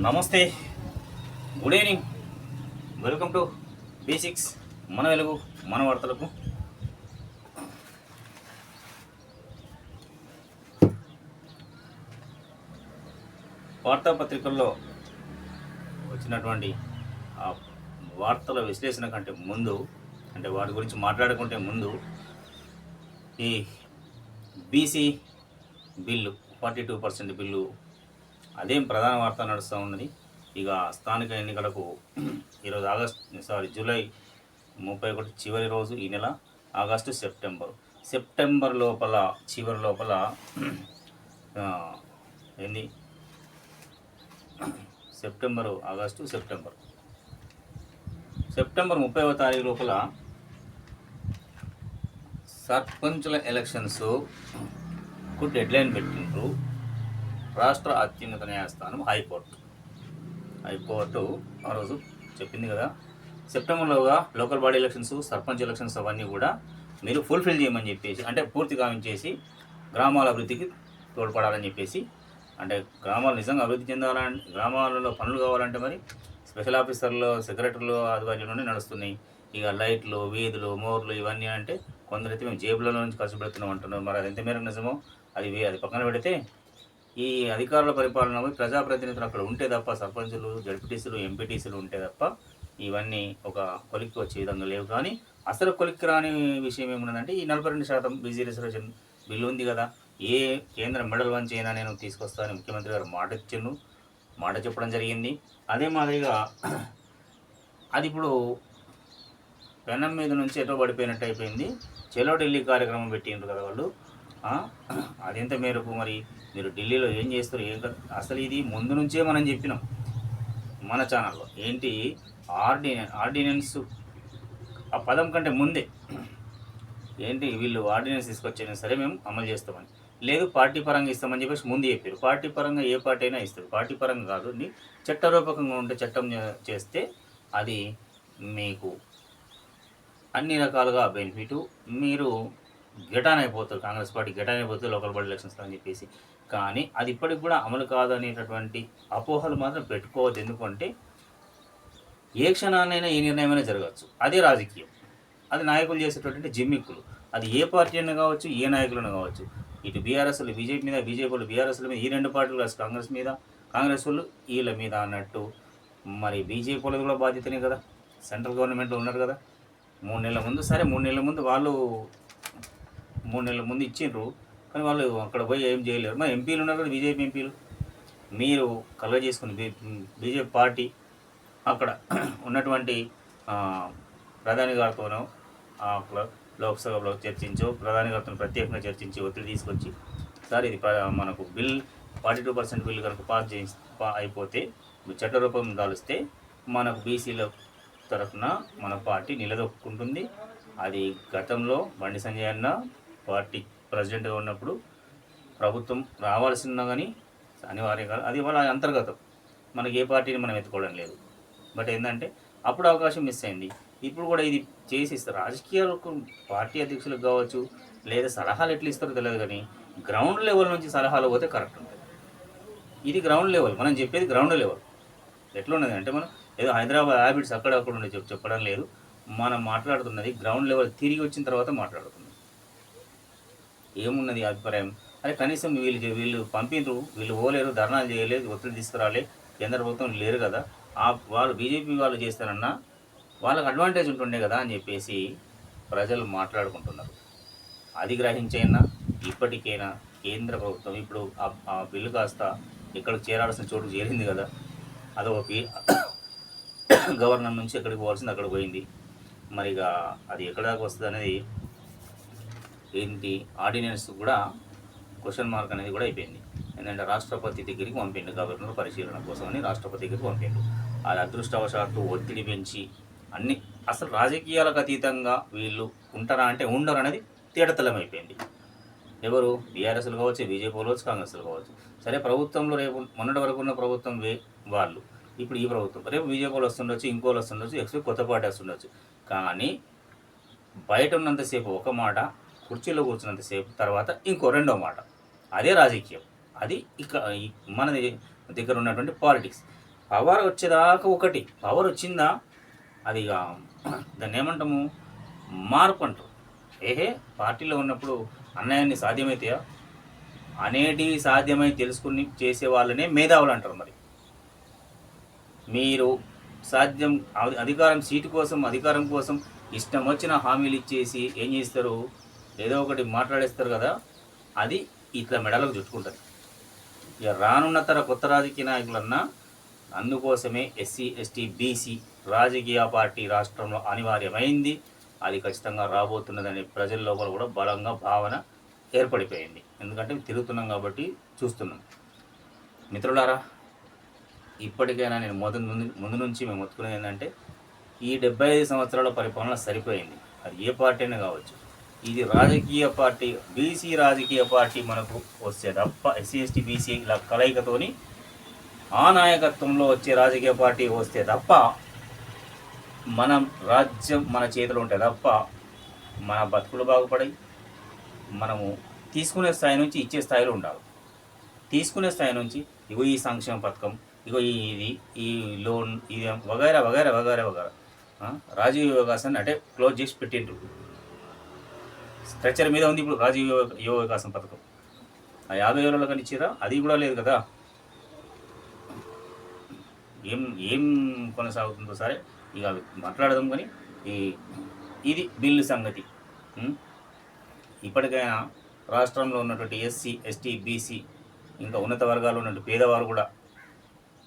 నమస్తే, good evening, welcome to B6 మన వెలుగు మన వార్తలకు. వార్తాపత్రికల్లో వచ్చినటువంటి ఆ వార్తల విశ్లేషణ కంటే ముందు, అంటే వాటి గురించి మాట్లాడుకుంటే ముందు, ఈ బీసీ బిల్లు 42% బిల్లు అదేం ప్రధాన వార్త నడుస్తూ ఉన్నది. ఇక స్థానిక ఎన్నికలకు ఈరోజు జూలై 31 చివరి రోజు. ఈ నెల ఆగస్టు సెప్టెంబర్ లోపల చివరి లోపల ఏంది సెప్టెంబర్ 30వ తారీఖు లోపల సర్పంచుల ఎలక్షన్స్కు డెడ్లైన్ పెట్టిండ్రు రాష్ట్ర అత్యున్నత న్యాయస్థానం హైకోర్టు ఆ రోజు చెప్పింది కదా, సెప్టెంబర్లోగా local body elections, sarpanch elections అవన్నీ కూడా మీరు ఫుల్ఫిల్ చేయమని చెప్పేసి, అంటే పూర్తి గావించేసి గ్రామాల అభివృద్ధికి తోడ్పడాలని చెప్పేసి, అంటే గ్రామాలు నిజంగా అభివృద్ధి చెందాలని, గ్రామాలలో పనులు కావాలంటే మరి స్పెషల్ ఆఫీసర్లు, సెక్రటరీలు ఆధ్వర్యంలోనే నడుస్తున్నాయి. ఇక లైట్లు, వీధులు, మోర్లు ఇవన్నీ అంటే కొందరైతే మేము జేబులలో నుంచి ఖర్చు పెడుతున్నాం అంటున్నారు. మరి అది ఎంత మేరకు నిజమో అది పక్కన పెడితే, ఈ అధికారుల పరిపాలన ప్రజాప్రతినిధులు అక్కడ ఉంటే తప్ప, సర్పంచులు, జడ్పీటీసీలు, ఎంపీటీసీలు ఉంటే తప్ప ఇవన్నీ ఒక కొలిక్కి వచ్చే విధంగా లేవు. కానీ అసలు కొలిక్కి రాని విషయం ఏమున్నదంటే, ఈ 42% బీసీ రిజర్వేషన్ బిల్లు ఉంది కదా, ఏ కేంద్రం మెడల్ వంచి అయినా నేను తీసుకొస్తానని ముఖ్యమంత్రి గారు మాట చెప్పడం జరిగింది. అదే మాదిరిగా అది ఇప్పుడు పెనం మీద నుంచి ఎటో పడిపోయినట్టు అయిపోయింది. చెలో ఢిల్లీ కార్యక్రమం పెట్టిండ్రు కదా వాళ్ళు. అదెంత మేరకు మరి మీరు ఢిల్లీలో ఏం చేస్తారు, అసలు ఇది ముందు నుంచే మనం చెప్పినాం మన ఛానల్లో. ఏంటి ఆర్డినెన్స్ ఆ పదం కంటే ముందే ఏంటి వీళ్ళు ఆర్డినెన్స్ తీసుకొచ్చైనా సరే మేము అమలు చేస్తామని, లేదు పార్టీ పరంగా ఇస్తామని చెప్పేసి ముందు చెప్పారు. పార్టీ పరంగా ఏ పార్టీ అయినా ఇస్తారు, పార్టీ పరంగా కాదు. చట్టరూపకంగా ఉంటే చట్టం చేస్తే అది మీకు అన్ని రకాలుగా బెనిఫిట్. మీరు గెటాన్ అయిపోతారు, కాంగ్రెస్ పార్టీ గెటాన్ అయిపోతుంది లోకల్ బాడీ ఎలక్షన్స్ అని చెప్పేసి. కానీ అది ఇప్పటికి కూడా అమలు కాదు అనేటటువంటి అపోహలు మాత్రం పెట్టుకోవద్దు. ఎందుకంటే ఏ క్షణాన్నైనా ఏ నిర్ణయమైనా జరగచ్చు. అదే రాజకీయం, అది నాయకులు చేసేటటువంటి జిమ్మిక్కులు. అది ఏ పార్టీ అయినా కావచ్చు, ఏ నాయకులైనా కావచ్చు. ఇటు బీఆర్ఎస్లు బీజేపీ మీద, బీజేపీ వాళ్ళు బీఆర్ఎస్ల మీద, ఈ రెండు పార్టీలు కాదు కాంగ్రెస్ మీద, కాంగ్రెస్ వాళ్ళు వీళ్ళ మీద అన్నట్టు. మరి బీజేపీ వాళ్ళది కూడా బాధ్యతనే కదా, సెంట్రల్ గవర్నమెంట్లో ఉన్నారు కదా. 3 నెలల ముందు, సరే 3 నెలల ముందు వాళ్ళు 3 నెలల ముందు ఇచ్చిండ్రు, కానీ వాళ్ళు అక్కడ పోయి ఏం చేయలేరు. మరి ఎంపీలు ఉన్నారు కదా, బీజేపీ ఎంపీలు. మీరు కలగ చేసుకుని బీజేపీ పార్టీ అక్కడ ఉన్నటువంటి ప్రధాని గారితోనో లోక్సభలో చర్చించో, ప్రధాని గారితో ప్రత్యేకంగా చర్చించి ఒత్తిడి తీసుకొచ్చి, సార్ ఇది మనకు బిల్ 42% బిల్ కనుక అయిపోతే చట్టరూపం దాలిస్తే మనకు బీసీల తరఫున మన పార్టీ నిలదొక్కుంటుంది. అది గతంలో బండి సంజయ్ అన్న పార్టీ ప్రెసిడెంట్గా ఉన్నప్పుడు ప్రభుత్వం రావాల్సిందా, కానీ అనివార్యం కాదు. అది వాళ్ళ అంతర్గతం, మనకి ఏ పార్టీని మనం ఎత్తుకోవడం లేదు. బట్ ఏంటంటే అప్పుడు అవకాశం మిస్ అయింది. ఇప్పుడు కూడా ఇది చేసి ఇస్తారు. రాజకీయాలకు పార్టీ అధ్యక్షులకు కావచ్చు, లేదా సలహాలు ఎట్లా ఇస్తారో తెలియదు, కానీ గ్రౌండ్ లెవెల్ నుంచి సలహాలు పోతే కరెక్ట్ ఉంటుంది. ఇది గ్రౌండ్ లెవెల్, మనం చెప్పేది గ్రౌండ్ లెవెల్. ఎట్లా ఉన్నది అంటే, మనం ఏదో హైదరాబాద్ హ్యాబిట్స్ అక్కడక్కడ ఉండే చెప్పడం లేదు. మనం మాట్లాడుతున్నది గ్రౌండ్ లెవెల్ తిరిగి వచ్చిన తర్వాత మాట్లాడుతున్నాం. ఏమున్నది అభిప్రాయం? అరే కనీసం వీళ్ళు పంపిండ్రు, వీళ్ళు పోలేరు, ధర్నాలు చేయలేదు, ఒత్తిడి తీసుకురాలే, కేంద్ర ప్రభుత్వం లేరు కదా, వాళ్ళు బీజేపీ వాళ్ళు చేస్తారన్నా వాళ్ళకి అడ్వాంటేజ్ ఉంటుండే కదా అని చెప్పేసి ప్రజలు మాట్లాడుకుంటున్నారు. అది గ్రహించైనా ఇప్పటికైనా కేంద్ర ప్రభుత్వం ఇప్పుడు ఆ బిల్లు కాస్త ఎక్కడికి చేరాల్సిన చోటు చేరింది కదా, అదొక గవర్నర్ నుంచి ఎక్కడికి పోవాల్సింది అక్కడికి పోయింది. మరిగా అది ఎక్కడి దాకా వస్తుంది అనేది ఏంటి, ఆర్డినెన్స్ కూడా క్వశ్చన్ మార్క్ అనేది కూడా అయిపోయింది. ఎందుకంటే రాష్ట్రపతి దగ్గరికి పంపిండు, గవర్నర్ పరిశీలన కోసం అని రాష్ట్రపతి దగ్గరికి పంపిండు. అది అదృష్టవశాత్తు ఒత్తిడి పెంచి అన్ని, అసలు రాజకీయాలకు అతీతంగా వీళ్ళు ఉంటారా అంటే ఉండరు అనేది తేటతలం అయిపోయింది. ఎవరు, బీఆర్ఎస్లు కావచ్చు, బీజేపీ కావచ్చు, కాంగ్రెస్లు కావచ్చు. సరే ప్రభుత్వంలో రేపు మొన్నటి వరకు ఉన్న ప్రభుత్వం వాళ్ళు, ఇప్పుడు ఈ ప్రభుత్వం, రేపు బీజేపీ వాళ్ళు వస్తుండొచ్చు, ఇంకోళ్ళు వస్తుండొచ్చు, ఎక్స్పెక్ట్ కొత్త పార్టీ వస్తుండొచ్చు. కానీ బయట ఉన్నంతసేపు ఒక మాట, కుర్చీలో కూర్చున్నంతసేపు తర్వాత ఇంకో రెండో మాట. అదే రాజకీయం. అది మన దగ్గర ఉన్నటువంటి పాలిటిక్స్. పవర్ వచ్చేదాకా ఒకటి, పవర్ వచ్చిందా అది ఇక దాన్ని ఏమంటాము, మార్పు అంటారు. ఏహే పార్టీలో ఉన్నప్పుడు అన్యాయాన్ని సాధ్యమవుతాయా అనేటివి సాధ్యమై తెలుసుకుని చేసే వాళ్ళనే మేధావులు అంటారు. మరి మీరు సాధ్యం అధికారం సీటు కోసం, అధికారం కోసం ఇష్టం వచ్చిన హామీలు ఇచ్చేసి ఏం చేస్తారు, ఏదో ఒకటి మాట్లాడేస్తారు కదా, అది ఇట్లా మెడలకు చుట్టుకుంటుంది. ఇక రానున్న తర కొత్త రాజకీయ నాయకులన్నా అందుకోసమే ఎస్సీ ఎస్టీ బీసీ రాజకీయ పార్టీ రాష్ట్రంలో అనివార్యమైంది. అది ఖచ్చితంగా రాబోతున్నదనే ప్రజల లోపల కూడా బలంగా భావన ఏర్పడిపోయింది. ఎందుకంటే తిరుగుతున్నాం కాబట్టి చూస్తున్నాం. మిత్రులారా, ఇప్పటికైనా నేను ముందు నుంచి మేము మొత్తుకునేది ఏంటంటే, ఈ 75 సంవత్సరాల పరిపాలన సరిపోయింది. అది ఏ పార్టీ అయినా కావచ్చు. ఇది రాజకీయ పార్టీ, బీసీ రాజకీయ పార్టీ మనకు వస్తే తప్ప, ఎస్సీ ఎస్టీ బీసీ ఇలా కలయికతోని ఆ నాయకత్వంలో వచ్చే రాజకీయ పార్టీ వస్తే తప్ప, మనం రాజ్యం మన చేతిలో ఉంటే తప్ప మన బతుకులు బాగుపడాయి. మనము తీసుకునే స్థాయి నుంచి ఇచ్చే స్థాయిలో ఉండాలి. తీసుకునే స్థాయి నుంచి ఇగో ఈ సంక్షేమ పథకం, ఇగో ఇది ఈ లోన్, ఇది వగైరా వగైరా వగైరా వగైరా రాజీవ్ వికాసం అంటే క్లోజ్ చేసి పెట్టిండ్రు. స్ట్రక్చర్ మీద ఉంది ఇప్పుడు రాజీవ్ యువ వికాసం పథకం. ఆ 50,000 కానీ ఇచ్చిరా, అది కూడా లేదు కదా. ఏం ఏం కొనసాగుతుందో సరే, ఇక మాట్లాడదాం. కానీ ఇది బిల్లు సంగతి. ఇప్పటికైనా రాష్ట్రంలో ఉన్నటువంటి ఎస్సీ ఎస్టీ బీసీ ఇంకా ఉన్నత వర్గాలు ఉన్నటువంటి పేదవారు కూడా,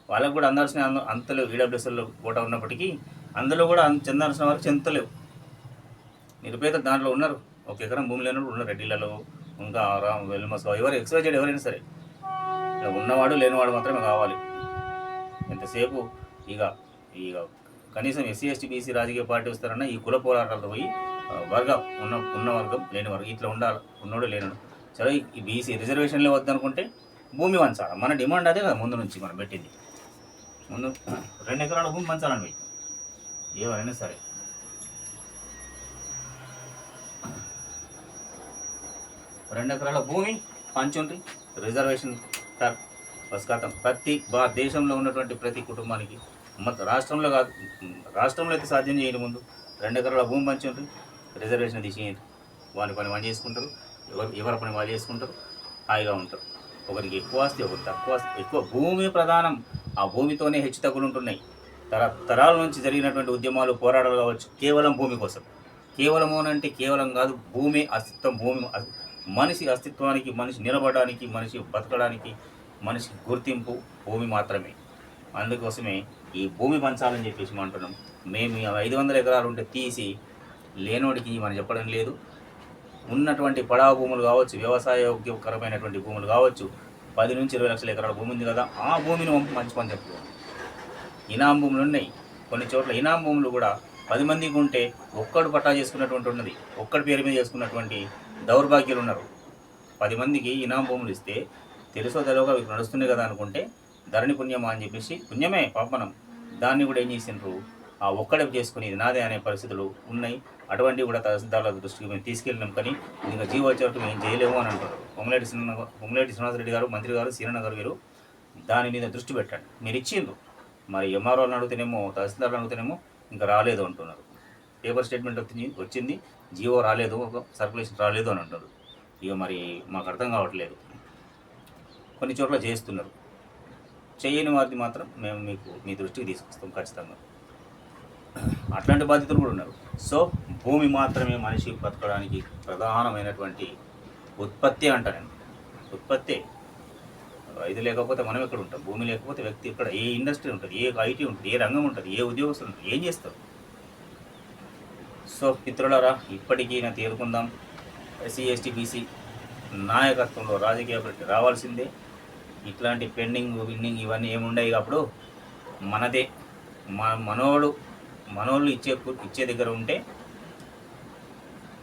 వాళ్ళకు కూడా అందాల్సిన అంతలేవు. ఈడబ్ల్యూఎస్ఎల్లో కోటా ఉన్నప్పటికీ అందులో కూడా చెందాల్సిన వారికి చెందలేవు. నిరుపేద దాంట్లో ఉన్నారు. 1 ఎకరం భూమి లేనప్పుడు ఉన్నారు. రెడ్డిలలో ఇంకా వెల్మస్ ఎవరు ఎక్స్వైజెడ్ ఎవరైనా సరే, ఉన్నవాడు లేనివాడు మాత్రమే కావాలి. ఎంతసేపు ఇక ఇక కనీసం ఎస్సీ ఎస్టీ బీసీ రాజకీయ పార్టీ వస్తారన్నా ఈ కుల పోరాటాలతో పోయి వర్గం ఉన్న వర్గం లేని వర్గం ఇట్లా ఉండాలి. ఉన్నోడు లేనాడు సరే. ఈ బీసీ రిజర్వేషన్లే వద్దనుకుంటే భూమి పంచాలి. మన డిమాండ్ అదే కదా ముందు నుంచి మనం పెట్టింది. ముందు 2 ఎకరాల భూమి పంచాలండి ఎవరైనా సరే. రెండు ఎకరాల భూమి పంచుండ్రి, రిజర్వేషన్ బస్కాతం. ప్రతి దేశంలో ఉన్నటువంటి ప్రతి కుటుంబానికి, రాష్ట్రంలో కాదు, రాష్ట్రంలో అయితే సాధ్యం చేయండి. ముందు 2 ఎకరాల భూమి పంచుండ్రి, రిజర్వేషన్ తీసేయండి. వాని పని వాళ్ళు చేసుకుంటారు, ఎవరి పని వాళ్ళు చేసుకుంటారు, హాయిగా ఉంటారు. ఒకరికి ఎక్కువ ఆస్తి, ఒకరికి తక్కువ ఆస్తి. ఎక్కువ భూమి ప్రధానం. ఆ భూమితోనే హెచ్చు తగ్గులు ఉంటున్నాయి. తరాల నుంచి జరిగినటువంటి ఉద్యమాలు, పోరాటాలు కావచ్చు కేవలం భూమి కోసం. కేవలం అంటే కేవలం కాదు, భూమి అస్తిత్వం, భూమి మనిషి అస్తిత్వానికి, మనిషి నిలబడడానికి, మనిషి బతకడానికి, మనిషి గుర్తింపు భూమి మాత్రమే. అందుకోసమే ఈ భూమి పంచాలని చెప్పేసి అంటున్నాం. మేము 500 ఎకరాలు ఉంటే తీసి లేనోడికి మనం చెప్పడం లేదు. ఉన్నటువంటి పడావ భూములు కావచ్చు, వ్యవసాయోగ్యకరమైనటువంటి భూములు కావచ్చు, 10 నుంచి 20 లక్షల ఎకరాల భూమి ఉంది కదా, ఆ భూమిని మంచి పని చెప్పుకోవాలి. ఇనాం భూములు ఉన్నాయి. కొన్ని చోట్ల ఇనాం భూములు కూడా 10 మందికి ఉంటే ఒక్కడు పట్టా చేసుకున్నటువంటి ఉన్నది, ఒక్కడి పేరు మీద చేసుకున్నటువంటి దౌర్భాగ్యులు ఉన్నారు. 10 మందికి ఇనాం భూములు ఇస్తే తెలుసో తెలియక ఇవి నడుస్తున్నాయి కదా అనుకుంటే ధరణి పుణ్యమా అని చెప్పేసి, పుణ్యమే పాపనం, దాన్ని కూడా ఏం చేసిండ్రు, ఆ ఒక్కడే చేసుకుని ఇది నాదే అనే పరిస్థితులు ఉన్నాయి. అటువంటివి కూడా తహసీల్దార్ల దృష్టికి మేము తీసుకెళ్ళినాం. కానీ ఇంకా జీవో వచ్చేటట్టు మేము చేయలేము అని అంటారు. పొంగులేటి శ్రీనివాసరెడ్డి గారు, మంత్రి గారు, సీరన్న గారు, మీరు దాని మీద దృష్టి పెట్టండి. మీరు ఇచ్చిండ్రు, మరి ఎంఆర్ఓలను అడుగుతేనేమో, తహసీల్దార్లు అడుగుతేనేమో ఇంకా రాలేదు అంటున్నారు. పేపర్ స్టేట్మెంట్ వచ్చింది, జీవో రాలేదు, సర్క్యులేషన్ రాలేదు అని అంటారు. ఇక మరి మాకు అర్థం కావట్లేదు. కొన్ని చోట్ల చేస్తున్నారు, చేయని వారిని మాత్రం మేము మీ దృష్టికి తీసుకొస్తాం ఖచ్చితంగా. అట్లాంటి బాధ్యతలు కూడా ఉన్నారు. సో భూమి మాత్రమే మనిషి బతకడానికి ప్రధానమైనటువంటి ఉత్పత్తి అంటారండి. ఉత్పత్తి. ఇది లేకపోతే మనం ఎక్కడ ఉంటాం? భూమి లేకపోతే వ్యక్తి ఇక్కడ ఏ ఇండస్ట్రీ ఉంటుంది, ఏ ఐటీ ఉంటుంది, ఏ రంగం ఉంటుంది, ఏ ఉద్యోగస్తులు ఉంటుంది, ఏం చేస్తారు? సో మిత్రులారా, ఇప్పటికీ తేరుకుందాం. ఎస్సీ ఎస్టీ బీసీ నాయకత్వంలో రాజకీయ పార్టీ రావాల్సిందే. ఇట్లాంటి పెండింగ్ విన్నింగ్ ఇవన్నీ ఏముండయి. అప్పుడు మనదే మనోళ్ళు ఇచ్చే దగ్గర ఉంటే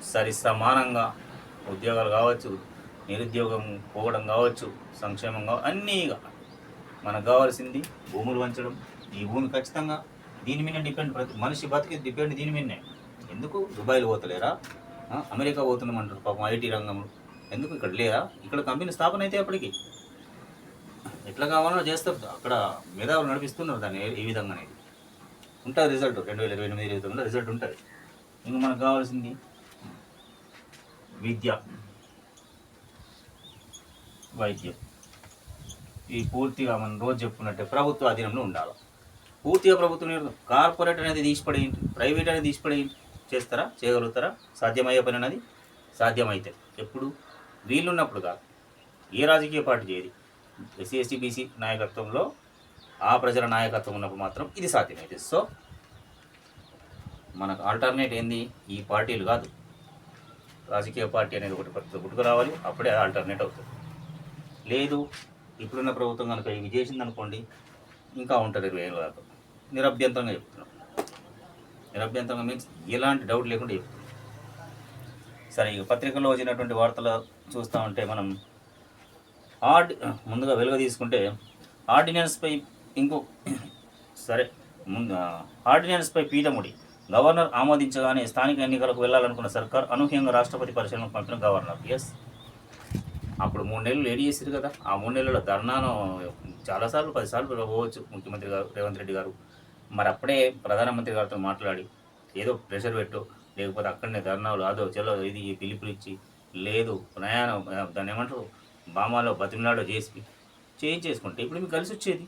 సరి సమానంగా ఉద్యోగాలు కావచ్చు, నిరుద్యోగం పోవడం కావచ్చు, సంక్షేమం కావచ్చు, అన్నీ మనకు కావాల్సింది భూములు పంచడం. ఈ భూమి ఖచ్చితంగా దీని మీద డిపెండ్. ప్రతి మనిషి బతికి డిపెండ్ దీని మీదనే. ఎందుకు దుబాయ్లో పోతలేరా? అమెరికా పోతున్నామంటారు పాపం ఐటీ రంగంలో. ఎందుకు ఇక్కడ లేరా? ఇక్కడ కంపెనీ స్థాపన అయితే అప్పటికి ఎట్లా కావాలో చేస్తారు. అక్కడ మేధావులు నడిపిస్తున్నారు దాన్ని ఈ విధంగా అనేది ఉంటుంది. రిజల్ట్ 2028-29 రిజల్ట్ ఉంటుంది. ఇంకా మనకు కావాల్సింది విద్య, వైద్యం. ఈ పూర్తిగా మనం రోజు చెప్పుకున్నట్టే ప్రభుత్వ అధీనంలో ఉండాలి. పూర్తిగా ప్రభుత్వం కార్పొరేట్ అనేది తీసిపడేయండి, ప్రైవేట్ అనేది తీసిపడేయండి. చేస్తారా? చేయగలుగుతారా? సాధ్యమయ్యే పని అనేది సాధ్యమైతే ఎప్పుడు వీళ్ళున్నప్పుడు కాదు. ఏ రాజకీయ పార్టీ చేయదు. ఎస్సీ ఎస్టీ బీసీ నాయకత్వంలో ఆ ప్రజల నాయకత్వం ఉన్నప్పుడు మాత్రం ఇది సాధ్యమైతే. సో మనకు ఆల్టర్నేట్ ఏంది? ఈ పార్టీలు కాదు, రాజకీయ పార్టీ అనేది ఒకటి పుట్టుకు రావాలి. అప్పుడే ఆల్టర్నేట్ అవుతుంది. లేదు ఇప్పుడున్న ప్రభుత్వం కనుక ఇవి చేసిందనుకోండి, ఇంకా ఉంటారు 20 ఏళ్ళ దాకా. నిరభ్యంతరంగా చెప్తున్నాం. నిరభ్యంతరంగా మీన్స్ ఎలాంటి డౌట్ లేకుండా చెప్తున్నాం. సరే, ఇక పత్రికల్లో వచ్చినటువంటి వార్తలు చూస్తూ ఉంటే మనం ముందుగా వెలుగు తీసుకుంటే ఆర్డినెన్స్పై ఆర్డినెన్స్పై పీఠముడి గవర్నర్ ఆమోదించగానే స్థానిక ఎన్నికలకు వెళ్ళాలనుకున్న సర్కార్ అనూహ్యంగా రాష్ట్రపతి పరిశీలనకు పంపిన గవర్నర్. ఎస్, అప్పుడు 3 నెలలు లేట్ చేశారు కదా. ఆ 3 నెలల ధర్నాను చాలాసార్లు 10 సార్లు పోవచ్చు ముఖ్యమంత్రి గారు రేవంత్ రెడ్డి గారు. మరి అప్పుడే ప్రధానమంత్రి గారితో మాట్లాడి ఏదో ప్రెషర్ పెట్టు, లేకపోతే అక్కడనే ధర్నాలు అదో చలో ఇది పిలుపులు ఇచ్చి, లేదు ప్రయాణం దాన్ని ఏమంటారు బామాలో బతిమలాడో చేయించేసుకుంటే ఇప్పుడు మీకు కలిసి వచ్చేది.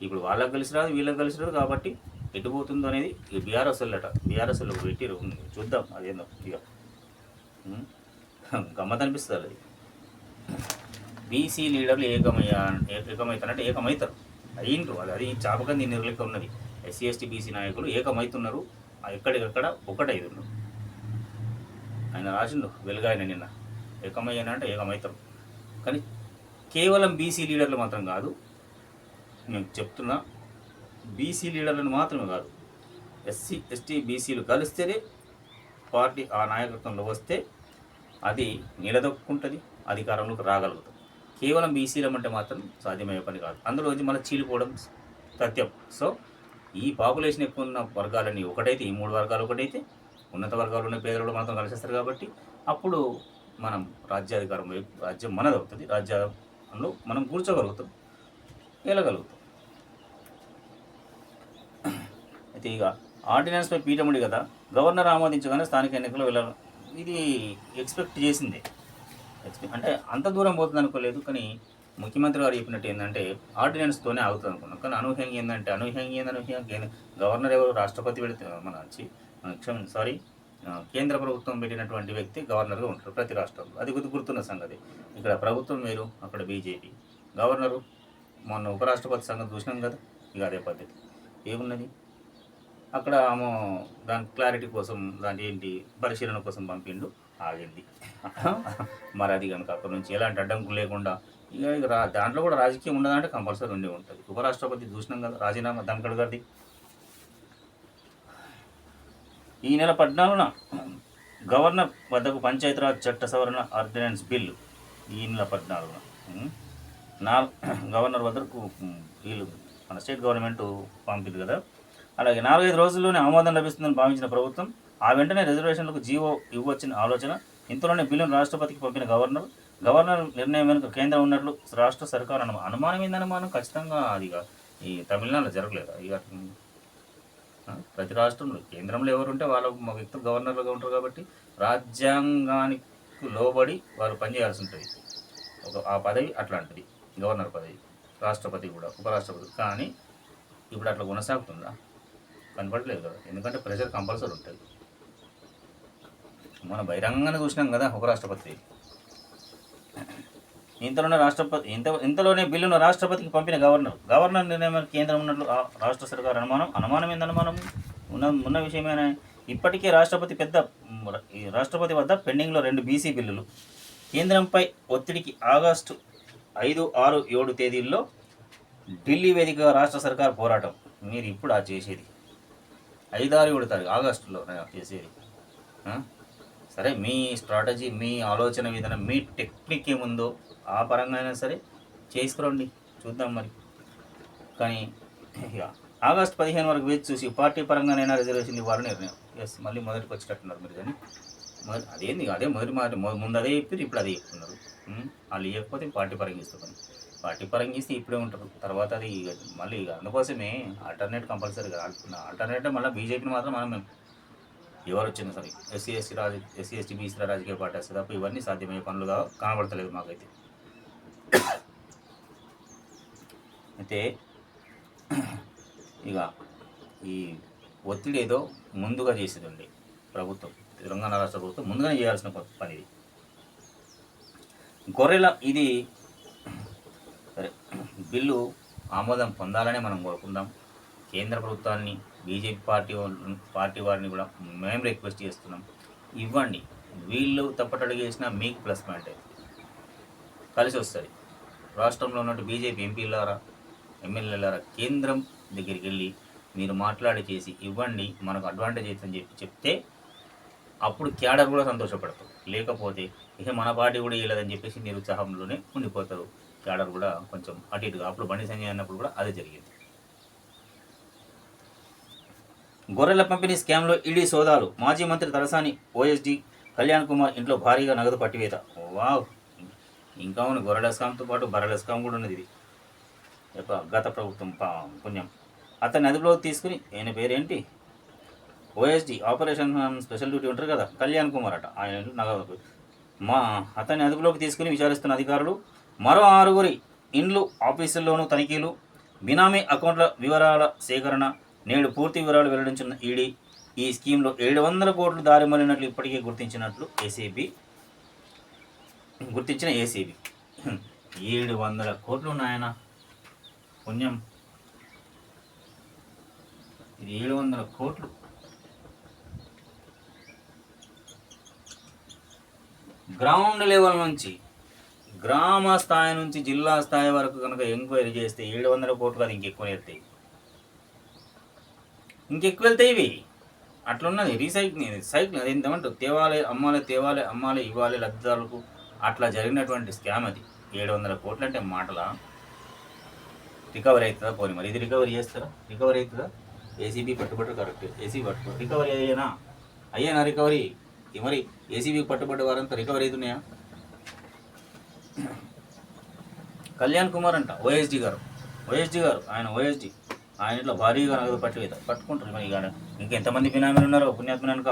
ఇప్పుడు వాళ్ళకి కలిసి రాదు, వీళ్ళకి కలిసి రాదు. కాబట్టి ఎటుపోతుందో అనేది బీఆర్ఎస్ వాళ్ళు పెట్టిరు. చూద్దాం అదేందో ఇక గమ్మత్ అనిపిస్తుంది. అది బీసీ లీడర్లు ఏకమవుతారంటే ఏకమవుతారు, అయ్యిండ్రు. అది చాపకం దీని నిర్లెక్క ఉన్నది. ఎస్సీ ఎస్టీ బీసీ నాయకులు ఏకమవుతున్నారు. ఎక్కడికక్కడ ఒకటైదున్నారు. ఆయన రాసిండు వెలుగాయన నిన్న, ఏకమయ్యానంటే ఏకమవుతారు. కానీ కేవలం బీసీ లీడర్లు మాత్రం కాదు, నేను చెప్తున్నా, బీసీ లీడర్లను మాత్రమే కాదు, ఎస్సీ ఎస్టీ బీసీలు కలిస్తేనే పార్టీ ఆ నాయకత్వంలో వస్తే అది నిలదొక్కుంటుంది, అధికారంలోకి రాగలుగుతుంది. కేవలం బీసీలం అంటే మాత్రం సాధ్యమయ్యే పని కాదు. అందులో మన చీలిపోవడం సత్యం. సో ఈ పాపులేషన్ ఎక్కువ ఉన్న వర్గాలని ఒకటైతే, ఈ 3 వర్గాలు ఒకటైతే, ఉన్నత వర్గాలు ఉన్న పేదలు మాత్రం కలిసేస్తారు. కాబట్టి అప్పుడు మనం రాజ్యాధికారం, రాజ్యం మనది అవుతుంది. రాజ్యాంగంలో మనం కూర్చోగలుగుతాం, వెళ్ళగలుగుతాం. అయితే ఇక ఆర్డినెన్స్పై పీఠముడి కదా గవర్నర్ ఆమోదించగానే స్థానిక ఎన్నికలు వెళ్ళాలి. ఇది ఎక్స్పెక్ట్ చేసిందే. అంటే అంత దూరం పోతుంది అనుకోలేదు. కానీ ముఖ్యమంత్రి గారు చెప్పినట్టు ఏంటంటే ఆర్డినెన్స్తోనే ఆగుతుంది అనుకున్నాం. కానీ అనూహ్యంగా ఏంటంటే గవర్నర్ ఎవరు? రాష్ట్రపతి పెడితే కేంద్ర ప్రభుత్వం పెట్టినటువంటి వ్యక్తి గవర్నర్గా ఉంటారు ప్రతి రాష్ట్రంలో. అది గుర్తున్న సంగతి. ఇక్కడ ప్రభుత్వం వేరు, అక్కడ బీజేపీ. గవర్నరు మొన్న ఉపరాష్ట్రపతి సంగతి చూసినాం కదా. ఇక అదే పద్ధతి ఏమున్నది అక్కడ. దాని క్లారిటీ కోసం, దాని ఏంటి పరిశీలన కోసం పంపిండు, ఆగింది. మరి అది కనుక అక్కడ నుంచి ఎలాంటి అడ్డంకులు లేకుండా ఇక దాంట్లో కూడా రాజకీయం ఉండదంటే కంపల్సరీ ఉండి ఉంటుంది. ఉపరాష్ట్రపతి చూసినాం కదా రాజీనామా ధన్ఖడ్ గారిది. ఈ నెల 14న గవర్నర్ వద్దకు పంచాయతీరాజ్ చట్ట సవరణ ఆర్డినెన్స్ బిల్లు. ఈ నెల 14న గవర్నర్ వద్దకు వీళ్ళు మన స్టేట్ గవర్నమెంట్ పంపింది కదా. అలాగే 4-5 రోజుల్లోనే ఆమోదం లభిస్తుందని భావించిన ప్రభుత్వం ఆ వెంటనే రిజర్వేషన్లకు జీవో ఇవ్వచ్చిన ఆలోచన. ఇంతలోనే బిల్లును రాష్ట్రపతికి పంపిన గవర్నర్ నిర్ణయం వెనుక కేంద్రం ఉన్నట్లు రాష్ట్ర సర్కారు అనుమానం ఏందనుమానం ఖచ్చితంగా అది ఈ తమిళనాడులో జరగలేదు. ఇక ప్రతి రాష్ట్రంలో కేంద్రంలో ఎవరుంటే వాళ్ళ వ్యక్తులు గవర్నర్లుగా ఉంటారు. కాబట్టి రాజ్యాంగానికి లోబడి వారు పనిచేయాల్సి ఉంటుంది. ఆ పదవి అట్లాంటిది గవర్నర్ పదవి. రాష్ట్రపతి కూడా, ఉపరాష్ట్రపతి. కానీ ఇప్పుడు అట్లా కొనసాగుతుందా? కనపడలేదు కదా. ఎందుకంటే ప్రెషర్ కంపల్సరీ ఉంటుంది. మనం బహిరంగంగానే చూసినాం కదా ఉపరాష్ట్రపతి. ఇంతలోనే బిల్లును రాష్ట్రపతికి పంపిన గవర్నర్ నిర్ణయం కేంద్రం ఉన్నట్లు రాష్ట్ర సర్కారు అనుమానం ఏందనుమానం ఉన్న విషయమేనా. ఇప్పటికే రాష్ట్రపతి వద్ద పెండింగ్లో 2 బీసీ బిల్లులు. కేంద్రంపై ఒత్తిడికి ఆగస్టు 5, 6, 7 తేదీల్లో ఢిల్లీ వేదికగా రాష్ట్ర సర్కారు పోరాటం. మీరు ఇప్పుడు చేసేది 5, 6, 7 తారీఖు ఆగస్టులో చేసేది. సరే, మీ స్ట్రాటజీ, మీ ఆలోచన విధానం, మీ టెక్నిక్ ఏముందో ఆ పరంగా అయినా సరే చేసుకురండి, చూద్దాం మరి. కానీ ఇక ఆగస్టు 15 వరకు వేచి చూసి పార్టీ పరంగానైనా రిజర్వేషన్ ఇవ్వాలని నిర్ణయం. ఎస్, మళ్ళీ మొదటికి వచ్చేటట్టున్నారు మీరు. కానీ అదే ముందు అదే చెప్పారు, ఇప్పుడు అదే చెప్తున్నారు. వాళ్ళు ఇవ్వకపోతే పార్టీ పరంగా ఇస్తాం. పార్టీ పరంగా ఇస్తే ఇప్పుడే ఉంటారు, తర్వాత అది మళ్ళీ అందుకోసమే ఆల్టర్నేట్ కంపల్సరీగా. ఆల్టర్నేట్ మళ్ళీ బీజేపీని మాత్రం మనం ఎవరు వచ్చినా సరే ఎస్సీ ఎస్టీ బీసీల రాజకీయ పార్టీ వస్తుంది తప్ప ఇవన్నీ సాధ్యమయ్యే పనులుగా కనబడతలేదు మాకైతే. అయితే ఇక ఈ ఒత్తిడి ఏదో ముందుగా చేసేదండి ప్రభుత్వం, తెలంగాణ రాష్ట్ర ప్రభుత్వం ముందుగానే చేయాల్సిన పని ఇది. గొర్రెల ఇది సరే బిల్లు ఆమోదం పొందాలని మనం కోరుకుందాం. కేంద్ర ప్రభుత్వాన్ని బీజేపీ పార్టీ వారిని కూడా మేము రిక్వెస్ట్ చేస్తున్నాం, ఇవ్వండి. వీళ్ళు తప్పటడుగు చేసినా మీకు ప్లస్ పాయింట్ కలిసి వస్తుంది. రాష్ట్రంలో ఉన్నట్టు బీజేపీ ఎంపీలారా ఎమ్మెల్యేలారా కేంద్రం దగ్గరికి వెళ్ళి మీరు మాట్లాడి చేసి ఇవ్వండి, మనకు అడ్వాంటేజ్ అవుతుందని చెప్తే అప్పుడు క్యాడర్ కూడా సంతోషపడతారు. లేకపోతే ఇక మన పార్టీ కూడా ఇవ్వలేదని చెప్పేసి నిరుత్సాహంలోనే ఉండిపోతారు. క్యాడర్ కూడా కొంచెం అటు ఇటుగా. అప్పుడు బండి సంజయ్ అన్నప్పుడు కూడా అదే జరిగింది. గొర్రెల పంపిణీ స్కామ్లో ఈడీ సోదాలు. మాజీ మంత్రి తలసాని ఓఎస్డీ కళ్యాణ్ కుమార్ ఇంట్లో భారీగా నగదు పట్టివేత. వావ్, ఇంకా ఉన్న గొర్రెల స్కామ్తో పాటు బర్రెల స్కామ్ కూడా ఉన్నది. ఇది గత ప్రభుత్వం పుణ్యం. అతన్ని అదుపులోకి తీసుకుని, ఆయన పేరేంటి, ఓఎస్డీ ఆపరేషన్ స్పెషల్ డ్యూటీ ఉంటారు కదా, కళ్యాణ్ కుమార్ అట, ఆయన నగదు అతన్ని అదుపులోకి తీసుకుని విచారిస్తున్న అధికారులు. మరో 6 ఇండ్లు ఆఫీసుల్లోనూ తనిఖీలు. బినామీ అకౌంట్ల వివరాల సేకరణ. నేడు పూర్తి వివరాలు వెల్లడించిన ఈడీ. ఈ స్కీమ్లో 700 కోట్లు దారి మళ్లినట్లు ఇప్పటికే గుర్తించిన ఏసీబీ. 700 కోట్లు ఉన్నాయన పుణ్యం. ఇది 700 కోట్లు. గ్రౌండ్ లెవెల్ నుంచి, గ్రామ స్థాయి నుంచి జిల్లా స్థాయి వరకు కనుక ఎంక్వైరీ చేస్తే 700 కోట్లు కాదు, ఇంకెక్కువ వెళ్తాయి. ఇవి అట్లున్నది. సైకిల్ అది ఏంటంటే అమ్మాలి ఇవ్వాలి లబ్ధిదారులకు, అట్లా జరిగినటువంటి స్కామ్ అది. 700 కోట్లు అంటే మాటలా? రికవరీ అవుతుందా? పోనీ మరి ఇది రికవరీ చేస్తారా? రికవరీ అవుతుందా? ఏసీబీ పట్టుబట్టు కరెక్ట్, ఏసీబీ పట్టుబడి రికవరీ అయ్యేనా రికవరీ? మరి ఏసీబీకి పట్టుబడ్డ వారంతా రికవరీ అవుతున్నాయా? కళ్యాణ్ కుమార్ అంట ఓఎస్డీ గారు ఆయన ఇట్లా భారీగా నగదు పట్టుకుంటారు. మరి ఇక ఇంకెంతమంది బినామీలు ఉన్నారో పుణ్యాత్మ వెనుక.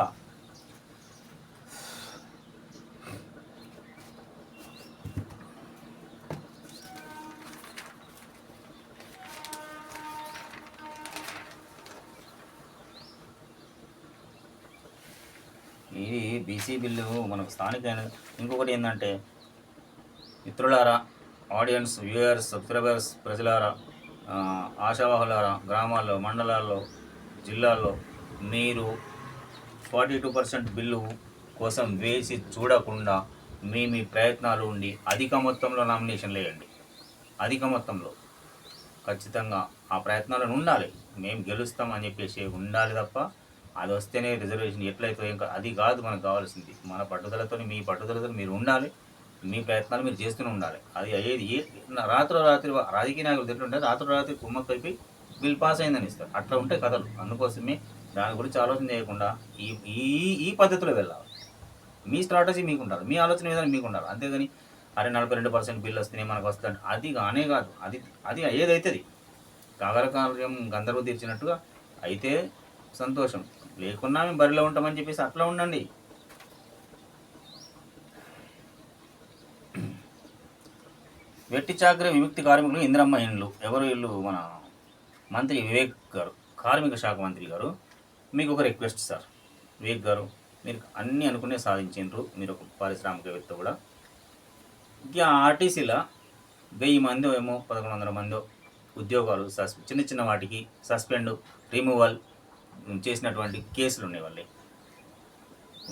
ఇది బీసీ బిల్లు మనకు స్థానికమైన. ఇంకొకటి ఏంటంటే, మిత్రులారా, ఆడియన్స్, వ్యూయర్స్, సబ్స్క్రైబర్స్, ప్రజలారా, ఆశావాహులారా, గ్రామాల్లో, మండలాల్లో, జిల్లాల్లో మీరు 42% బిల్లు కోసం వేసి చూడకుండా మీ ప్రయత్నాలు ఉండి అధిక మొత్తంలో నామినేషన్లు వేయండి. అధిక మొత్తంలో ఖచ్చితంగా ఆ ప్రయత్నాలను ఉండాలి. మేము గెలుస్తామని చెప్పేసి ఉండాలి తప్ప అది వస్తేనే రిజర్వేషన్ ఎట్లయితే ఇంకా అది కాదు మనకు కావాల్సింది. మన పట్టుదలతో, మీ పట్టుదలతో మీరు ఉండాలి. మీ ప్రయత్నాలు మీరు చేస్తూనే ఉండాలి. అది అయ్యేది రాత్రి రాజకీయ నాయకులు తింటుంటే రాత్రి కుమ్మ కలిపి బిల్ పాస్ అయిందని ఇస్తారు. అట్లా ఉంటే కథలు. అందుకోసమే దాని గురించి ఆలోచన చేయకుండా ఈ పద్ధతిలో వెళ్ళాలి. మీ స్ట్రాటజీ మీకు ఉండాలి, మీ ఆలోచన విధానం మీకు ఉండాలి. అంతేగాని 42% బిల్లు వస్తున్నాయి మనకు వస్తుంది అది కానే కాదు. అది అయ్యేది అవుతుంది. కాగరకార్యం గంధర్వ తీర్చినట్టుగా అయితే సంతోషం, లేకున్నా మేము బరిలో ఉంటామని చెప్పేసి అట్లా ఉండండి. వెట్టి చాకరీ విముక్తి కార్మికులు ఇందిరమ్మ ఇండ్లు. ఎవరు ఇల్లు? మన మంత్రి వివేక్ గారు, కార్మిక శాఖ మంత్రి గారు. మీకు ఒక రిక్వెస్ట్ సార్, వివేక్ గారు, మీరు అన్నీ అనుకునే సాధించారు. మీరు ఒక పారిశ్రామికవేత్త కూడా. ఇక ఆర్టీసీలో 1000 మందో ఏమో 1100 మందో ఉద్యోగాలు చిన్న వాటికి సస్పెండ్, రిమూవల్ చేసినటువంటి కేసులు ఉన్నాయి.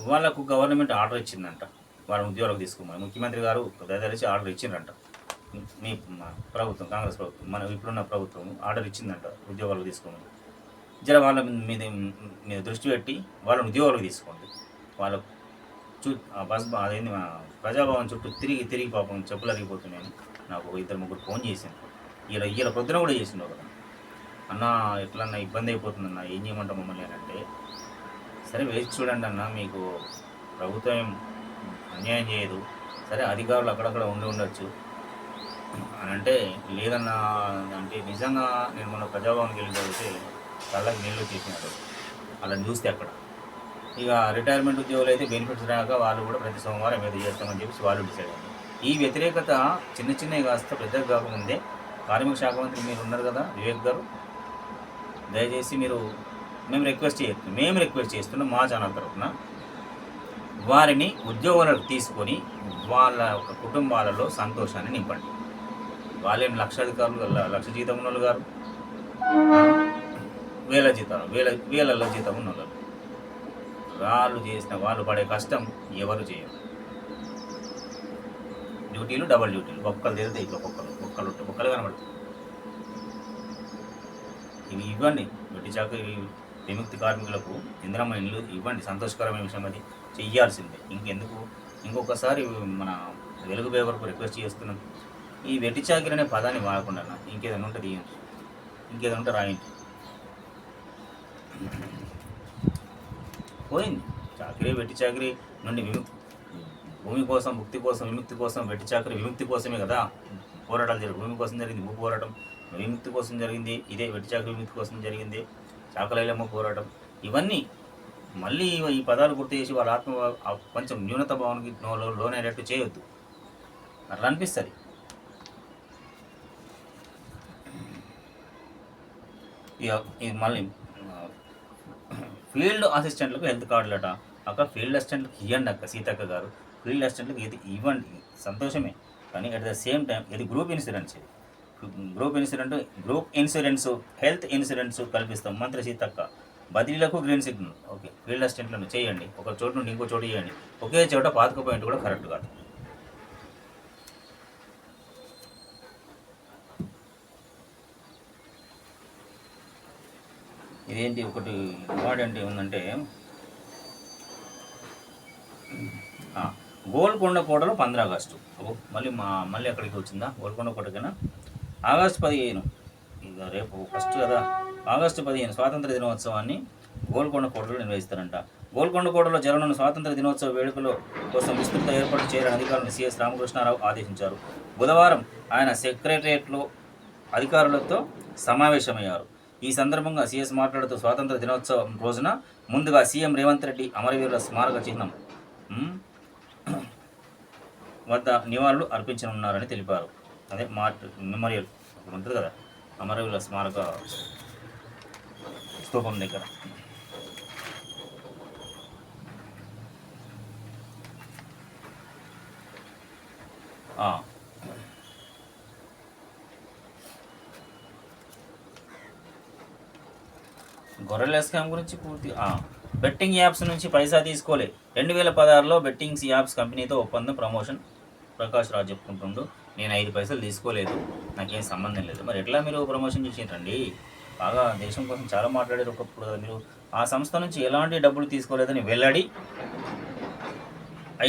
వాళ్ళకు గవర్నమెంట్ ఆర్డర్ ఇచ్చిందంట, వాళ్ళ ఉద్యోగాలకు తీసుకోమని. ముఖ్యమంత్రి గారు దయచేసి ఆర్డర్ ఇచ్చిందంట. మీ ప్రభుత్వం, కాంగ్రెస్ ప్రభుత్వం, మన ఇప్పుడున్న ప్రభుత్వం ఆర్డర్ ఇచ్చిందంట ఉద్యోగాలకు తీసుకోమని. జర వాళ్ళ మీద దృష్టి పెట్టి వాళ్ళని ఉద్యోగాలకు తీసుకోండి. వాళ్ళ అదేంటి మన ప్రజాభవన్ చుట్టూ తిరిగి పాపం చెప్పులు అరిగిపోతున్నాయని నాకు 2-3 ఫోన్ చేశాను. ఇలా పొద్దున కూడా చేసిండు కదా, అన్న ఎట్లన్నా ఇబ్బంది అయిపోతుందన్న, ఏం చేయమంటాం మమ్మల్ని అని అంటే, సరే వేసి చూడండి అన్న, మీకు ప్రభుత్వం అన్యాయం చేయదు. సరే అధికారులు అక్కడక్కడ ఉండొచ్చు, అని అంటే లేదన్నా అంటే నిజంగా నేను మన ప్రజాభవన్కి వెళ్ళి చదివితే కళ్ళకి నీళ్ళు వచ్చేసినాడు అలా చూస్తే అక్కడ. ఇక రిటైర్మెంట్ ఉద్యోగులు అయితే బెనిఫిట్స్ రాక వాళ్ళు కూడా ప్రతి సోమవారం ఏదో చేస్తామని చెప్పేసి వాళ్ళు డిసైడ్ అయ్యారు. ఈ వ్యతిరేకత చిన్న చిన్నవి కాస్త పెద్దగా కాకముందే కార్మిక శాఖ మంత్రి మీరు ఉన్నారు కదా వివేక్ గారు, దయచేసి మేము రిక్వెస్ట్ చేస్తున్నాం మా ఛానల్ తరఫున వారిని ఉద్యోగులకు తీసుకొని వాళ్ళ యొక్క కుటుంబాలలో సంతోషాన్ని నింపండి. వాళ్ళేం లక్షాధికారులు లక్ష జీతం ఉన్న వాళ్ళు గారు, వేలల్లో జీతం ఉన్న వాళ్ళు. వాళ్ళు పడే కష్టం ఎవరు చేయరు. డ్యూటీలు డబల్ డ్యూటీలు, ఒక్కలు తెలితే ఇట్లా ఒక్కలు కనబడుతుంది. ఇవి ఇవ్వండి, వెట్టి చాకరీ విముక్తి కార్మికులకు ఇందిరమ్మ ఇల్లు ఇవ్వండి. సంతోషకరమైన విషయం అది, చెయ్యాల్సిందే. ఇంకొకసారి మన వెలుగు పేపర్కు రిక్వెస్ట్ చేస్తున్నాం, ఈ వెట్టి చాకరీ అనే పదాన్ని వాడకుండా ఇంకేదైనా ఉంటుంది, ఇంకేదైనా ఉంటే రాయండి. పోయింది చాకరీ, వెట్టి చాకరీ నుండి భూమి కోసం, ముక్తి కోసం, విముక్తి కోసం. వెట్టి చాకరీ విముక్తి కోసమే కదా పోరాటాలు జరిగింది. భూమి కోసం జరిగింది భూ పోరాటం, విముక్తి కోసం జరిగింది ఇదే వెట్టి చాకరీ విముక్తి కోసం జరిగింది చాకలైలమ్మ పోరాటం. ఇవన్నీ మళ్ళీ ఈ పదాలు గుర్తు చేసి వాళ్ళ ఆత్మ కొంచెం న్యూనత భావనకి లోనైనట్టు చేయొద్దు, అట్లా అనిపిస్తుంది. ఇది మళ్ళీ ఫీల్డ్ అసిస్టెంట్లకు హెల్త్ కార్డులట అక్క, ఫీల్డ్ అసిస్టెంట్లకు ఇవ్వండి అక్క సీతక్క గారు, ఫీల్డ్ అసిస్టెంట్లకు ఇది ఇవ్వండి, సంతోషమే. కానీ అట్ ద సేమ్ టైం ఇది గ్రూప్ ఇన్సూరెన్స్ హెల్త్ ఇన్సూరెన్స్ కల్పిస్తాం మంత్రి సీతక్క. బదిలీలకు గ్రీన్ సిగ్నల్, ఓకే. ఫీల్డ్ అసిస్టెంట్లను చేయండి, ఒక చోటు నుండి ఇంకో చోటు చేయండి. ఒకే చోట పాతుకుపోయింట్ కూడా కరెక్ట్ కాదు. ఇదేంటి ఒకటి ఇంపార్టెంట్ ఏముందంటే, గోల్కొండ కోటలో 15 ఆగస్టు. మళ్ళీ అక్కడికి వచ్చిందా గోల్కొండ కోటకైనా? ఆగస్టు 15, ఇక రేపు ఫస్ట్ కదా, ఆగస్టు 15 స్వాతంత్ర దినోత్సవాన్ని గోల్కొండ కోటలో నిర్వహిస్తారంట. గోల్కొండ కోటలో జరగనున్న స్వాతంత్ర దినోత్సవ వేడుకల కోసం విస్తృత ఏర్పాటు చేయాలని అధికారులను సిఎస్ రామకృష్ణారావు ఆదేశించారు. బుధవారం ఆయన సెక్రటరియట్లో అధికారులతో సమావేశమయ్యారు. ఈ సందర్భంగా సీఎస్ మాట్లాడుతూ స్వాతంత్ర దినోత్సవం రోజున ముందుగా సీఎం రేవంత్ రెడ్డి అమరవీరుల స్మారక చిహ్నం వద్ద నివాళులు అర్పించనున్నారని తెలిపారు. అదే మెమోరియల్ ఉంటుంది కదా, అమరవీరుల స్మారక స్తూపం దగ్గర. గొర్రెల స్కామ్ గురించి బెట్టింగ్ యాప్స్ నుంచి పైసా తీసుకోలే. 2016లో బెట్టింగ్స్ యాప్స్ కంపెనీతో ఒప్పందం ప్రమోషన్. ప్రకాష్ రాజ్ చెప్పుకుంటుండు, నేను 5 పైసలు తీసుకోలేదు, నాకేం సంబంధం లేదు. మరి ఎట్లా మీరు ప్రమోషన్ చేసిండ్రండి? బాగా దేశం కోసం చాలా మాట్లాడారు ఒకప్పుడు కదా మీరు. ఆ సంస్థ నుంచి ఎలాంటి డబ్బులు తీసుకోలేదని వెల్లడి.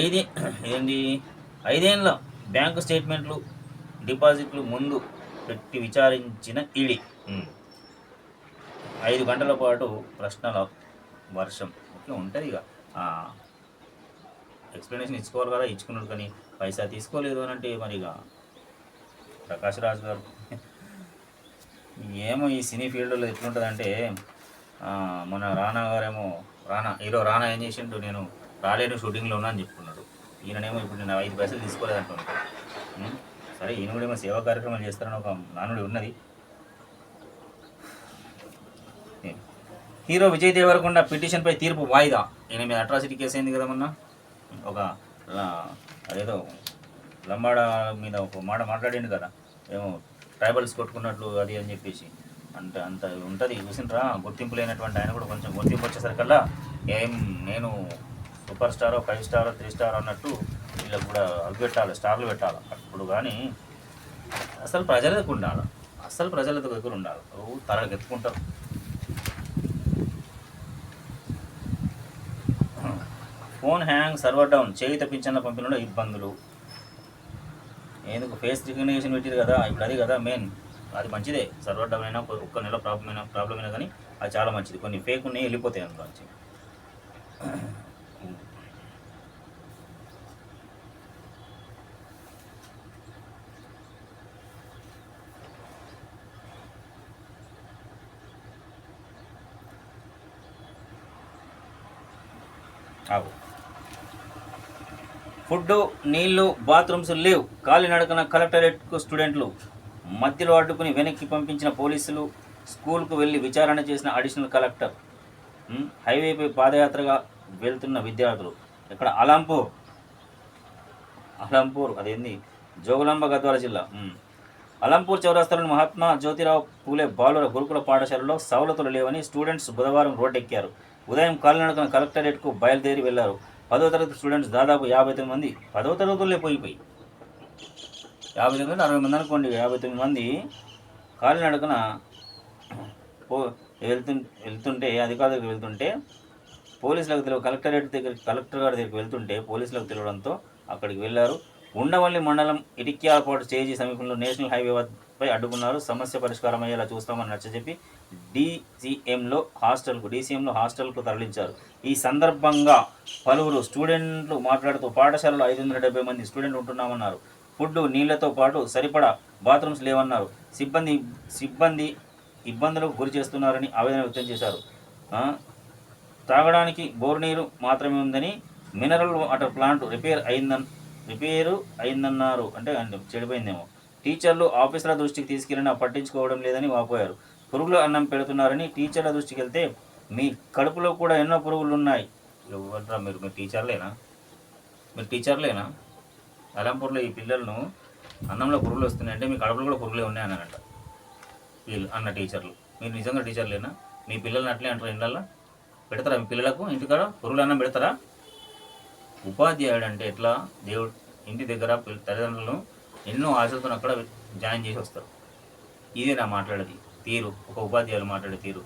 5 ఏళ్ళ బ్యాంకు స్టేట్మెంట్లు, డిపాజిట్లు ముందు పెట్టి విచారించిన ఈడీ. 5 గంటల పాటు ప్రశ్నల వర్షం. ఓకే, ఉంటుంది ఇక ఎక్స్ప్లెనేషన్ ఇచ్చుకోవాలి కదా, ఇచ్చుకున్నాడు. కానీ పైసా తీసుకోలేదు అని అంటే మరి ఇక ప్రకాష్ రాజ్ గారు ఏమో ఈ సినీ ఫీల్డ్లో ఎట్లుంటుందంటే, మన రానా గారేమో హీరో రానా ఏం చేసిండు, నేను రాలేను షూటింగ్లో ఉన్నా అని చెప్పుకున్నాడు. ఈయననేమో ఇప్పుడు నేను 5 పైసలు తీసుకోలేదంటున్నాడు. సరే, ఈయన కూడా ఏమో సేవా కార్యక్రమాలు చేస్తారని ఒక నానుడి ఉన్నది. హీరో విజయ్ దేవరకొండ పిటిషన్పై తీర్పు వాయిదా. ఈయన మీద అట్రాసిటీ కేసు అయింది కదా మొన్న. అదేదో లంబాడ మీద ఒక మాట మాట్లాడిండు కదా, ఏమో ట్రైబల్స్ కొట్టుకున్నట్లు అది అని చెప్పేసి. అంత ఉంటుంది చూసిండ్రా. గుర్తింపు లేనటువంటి ఆయన కూడా కొంచెం గుర్తింపు వచ్చేసరికల్లా నేను సూపర్ స్టారో 5 స్టారో 3 స్టార్ అన్నట్టు వీళ్ళకి కూడా పెట్టాలి, స్టార్లు పెట్టాలి. అప్పుడు కానీ అసలు ప్రజలకు ఉండాలి, ప్రజల దగ్గర ఉండాలి. తరగతి ఎత్తుకుంటారు. ఫోన్ హ్యాంగ్, సర్వర్ డౌన్, చేయుత పింఛన్ల పంపిణీలో ఇబ్బందులు. ఎందుకు ఫేస్ రికగ్నిషన్ పెట్టారు కదా, ఇప్పుడు అది కదా మెయిన్. అది మంచిదే, సర్వర్ డౌన్ అయినా ఒక్క నెల ప్రాబ్లం అయినా కానీ అది చాలా మంచిది. కొన్ని ఫేక్ ఉన్నాయి, వెళ్ళిపోతాయి అందులోంచి. కావు. ఫుడ్, నీళ్లు, బాత్రూమ్స్ లేవు. కాలినడకన కలెక్టరేట్కు స్టూడెంట్లు. మధ్యలో అడ్డుకుని వెనక్కి పంపించిన పోలీసులు. స్కూల్కు వెళ్ళి విచారణ చేసిన అడిషనల్ కలెక్టర్. హైవేపై పాదయాత్రగా వెళ్తున్న విద్యార్థులు. ఇక్కడ అలంపూర్ అదేంది జోగులాంబ గద్వాల జిల్లా. అలంపూర్ చౌరస్తాలోని మహాత్మా జ్యోతిరావు పూలే బాలుర గురుకుల పాఠశాలలో సవలతులు లేవని స్టూడెంట్స్ బుధవారం రోడ్డెక్కారు. ఉదయం కాలినడకన కలెక్టరేట్కు బయలుదేరి వెళ్లారు. 10వ తరగతి స్టూడెంట్స్ దాదాపు 59 మంది. 10వ తరగతులే పోయి 59 60 మంది అనుకోండి. 59 మంది కాలినడకన వెళ్తుంటే అధికారుల దగ్గరికి వెళ్తుంటే పోలీసులకు తెలియదు. కలెక్టర్ గారి దగ్గరికి వెళ్తుంటే పోలీసులకు తెలియడంతో అక్కడికి వెళ్ళారు. ఉండవల్లి మండలం ఇటిక్యాలపాటు స్టేజీ సమీపంలో నేషనల్ హైవేపై అడ్డుకున్నారు. సమస్య పరిష్కారం అయ్యేలా చూస్తామని నచ్చజెప్పి డీసీఎంలో హాస్టల్కు తరలించారు. ఈ సందర్భంగా పలువురు స్టూడెంట్లు మాట్లాడుతూ పాఠశాలలో 570 మంది స్టూడెంట్లు ఉంటున్నామన్నారు. ఫుడ్, నీళ్లతో పాటు సరిపడా బాత్రూమ్స్ లేవన్నారు. సిబ్బంది ఇబ్బందులకు గురి చేస్తున్నారని ఆవేదన వ్యక్తం చేశారు. తాగడానికి బోరు నీరు మాత్రమే ఉందని, మినరల్ వాటర్ ప్లాంట్ రిపేరు అయిందన్నారు. అంటే చెడిపోయిందేమో. టీచర్లు ఆఫీసర్ల దృష్టికి తీసుకెళ్ళినా పట్టించుకోవడం లేదని వాపోయారు. పురుగుల అన్నం పెడుతున్నారని టీచర్ల దృష్టికి వెళ్తే మీ కడుపులో కూడా ఎన్నో పురుగులు ఉన్నాయి. ఎవరా మీరు టీచర్లేనా? అలంపూర్లో ఈ పిల్లలను అన్నంలో పురుగులు వస్తున్నాయంటే మీ కడుపులో కూడా పురుగులే ఉన్నాయి అన్నారంట వీళ్ళు అన్న టీచర్లు. మీరు నిజంగా టీచర్లేనా? మీ పిల్లల్ని అట్లే అంటారు. ఇండ్లల్లో పెడతారా మీ పిల్లలకు? ఇంటికాడ పురుగుల అన్నం పెడతారా? ఉపాధ్యాయుడు అంటే ఎట్లా? దేవుడు ఇంటి దగ్గర తల్లిదండ్రులను ఎన్నో ఆశలతో అక్కడ జాయిన్ చేసి వస్తారు. ఇదే నా మాట్లాడేది తీరు, ఒక ఉపాధ్యాయులు మాట్లాడే తీరు.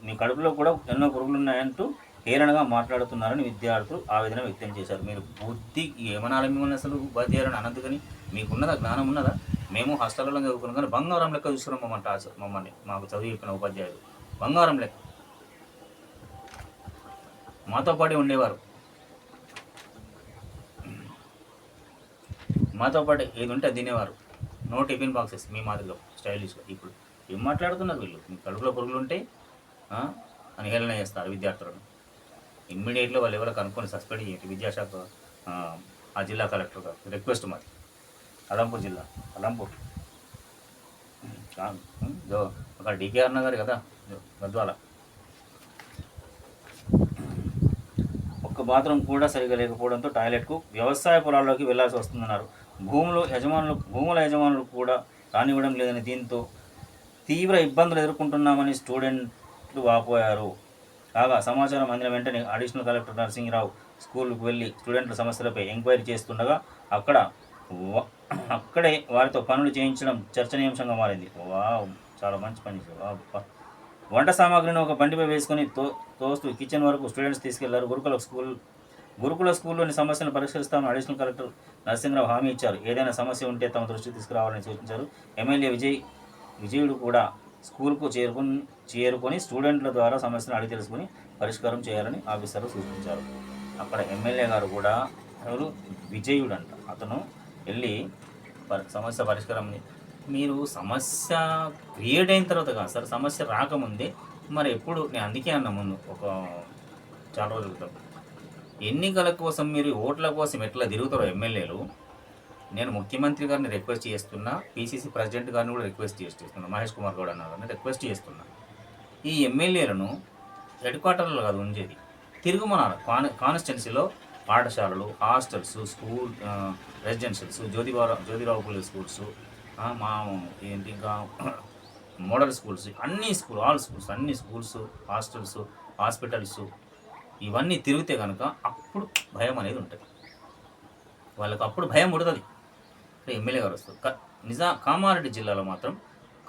మీ కడుపులో కూడా ఎన్నో పురుగులు ఉన్నాయంటూ హేళనగా మాట్లాడుతున్నారని విద్యార్థులు ఆవేదన వ్యక్తం చేశారు. మీరు బుద్ధి ఏమనాలి మిమ్మల్ని అసలు ఉపాధ్యాయులను అనందు కానీ మీకున్నదా? జ్ఞానం ఉన్నదా? మేము హాస్టల్లో చదువుకున్నాం కానీ బంగారం లెక్క చూసుకున్నాం మమ్మల్ని మాకు చదువు చెప్పిన ఉపాధ్యాయులు బంగారం లెక్క మాతో పాటే ఉండేవారు. మాతో పాటు ఏది ఉంటే అది తినేవారు. నో టిఫిన్ బాక్సెస్ మీ మాదిరిగా స్టైలిష్గా. ఇప్పుడు ఏం మాట్లాడుతున్నారు వీళ్ళు? మీ కడుపులో పురుగులు ఉంటే అని హేళన చేస్తారు విద్యార్థులను. ఇమ్మీడియట్గా వాళ్ళు ఎవరో కనుక్కొని సస్పెండ్ చేయండి. విద్యాశాఖ ఆ జిల్లా కలెక్టర్ గారు రిక్వెస్ట్ మాది. అలంపూర్ జిల్లా అలంపూర్ అక్కడ డికేఆర్ నగర్ కదా గద్వాల. ఒక్క బాత్రూమ్ కూడా సరిగా లేకపోవడంతో టాయిలెట్కు వ్యవసాయ పొలాల్లోకి వెళ్లాల్సి వస్తుందన్నారు. భూముల యజమానులు కూడా రానివ్వడం లేదని, దీంతో తీవ్ర ఇబ్బందులు ఎదుర్కొంటున్నామని స్టూడెంట్లు వాపోయారు. కాగా సమాచారం అందిన వెంటనే అడిషనల్ కలెక్టర్ నరసింహరావు స్కూల్కు వెళ్ళి స్టూడెంట్ల సమస్యలపై ఎంక్వైరీ చేస్తుండగా అక్కడే వారితో పనులు చేయించడం చర్చనీయాంశంగా మారింది. చాలా మంచి పని చేశారు. వంట సామాగ్రిని ఒక బండిపై వేసుకొని తోస్తూ కిచెన్ వరకు స్టూడెంట్స్ తీసుకెళ్లారు. గురుకుల స్కూల్లోని సమస్యలను పరిష్కరిస్తామని అడిషనల్ కలెక్టర్ నరసింహరావు హామీ ఇచ్చారు. ఏదైనా సమస్య ఉంటే తమ దృష్టికి తీసుకురావాలని సూచించారు. ఎమ్మెల్యే విజయుడు కూడా స్కూల్కు చేరుకొని స్టూడెంట్ల ద్వారా సమస్యను అడిగి తెలుసుకుని పరిష్కారం చేయాలని ఆఫీసర్లు సూచించారు. అక్కడ ఎమ్మెల్యే గారు కూడా ఎవరు విజయుడు అంట, అతను వెళ్ళి సమస్య పరిష్కారం. మీరు సమస్య క్రియేట్ అయిన తర్వాత కాదు సార్, సమస్య రాకముందే మరి ఎప్పుడు. నేను అందుకే అన్న ముందు ఒక చాలా రోజుల క్రితం ఎన్నికల కోసం మీరు ఓట్ల కోసం ఎట్లా తిరుగుతారో ఎమ్మెల్యేలు, నేను ముఖ్యమంత్రి గారిని రిక్వెస్ట్ చేస్తున్నా, పీసీసీ ప్రెసిడెంట్ గారిని కూడా రిక్వెస్ట్ చేస్తున్నా, మహేష్ కుమార్ గౌడ్ అన్న గారిని రిక్వెస్ట్ చేస్తున్నా, ఈ ఎమ్మెల్యేలను హెడ్ క్వార్టర్లో కాదు ఉంచేది, తిరుగుమన్నారు. కాన్స్టిట్యున్సీలో పాఠశాలలు, hostels, school residentials, Jyotirao Phule schools, మా ఏంటి ఇంకా మోడల్ స్కూల్స్, అన్ని స్కూల్స్, హాస్టల్స్, హాస్పిటల్స్ ఇవన్నీ తిరిగితే కనుక అప్పుడు భయం అనేది ఉంటుంది వాళ్ళకు. అప్పుడు భయం ఉంటుంది. ఎమ్మెల్యే గారు వస్తారు. కామారెడ్డి జిల్లాలో మాత్రం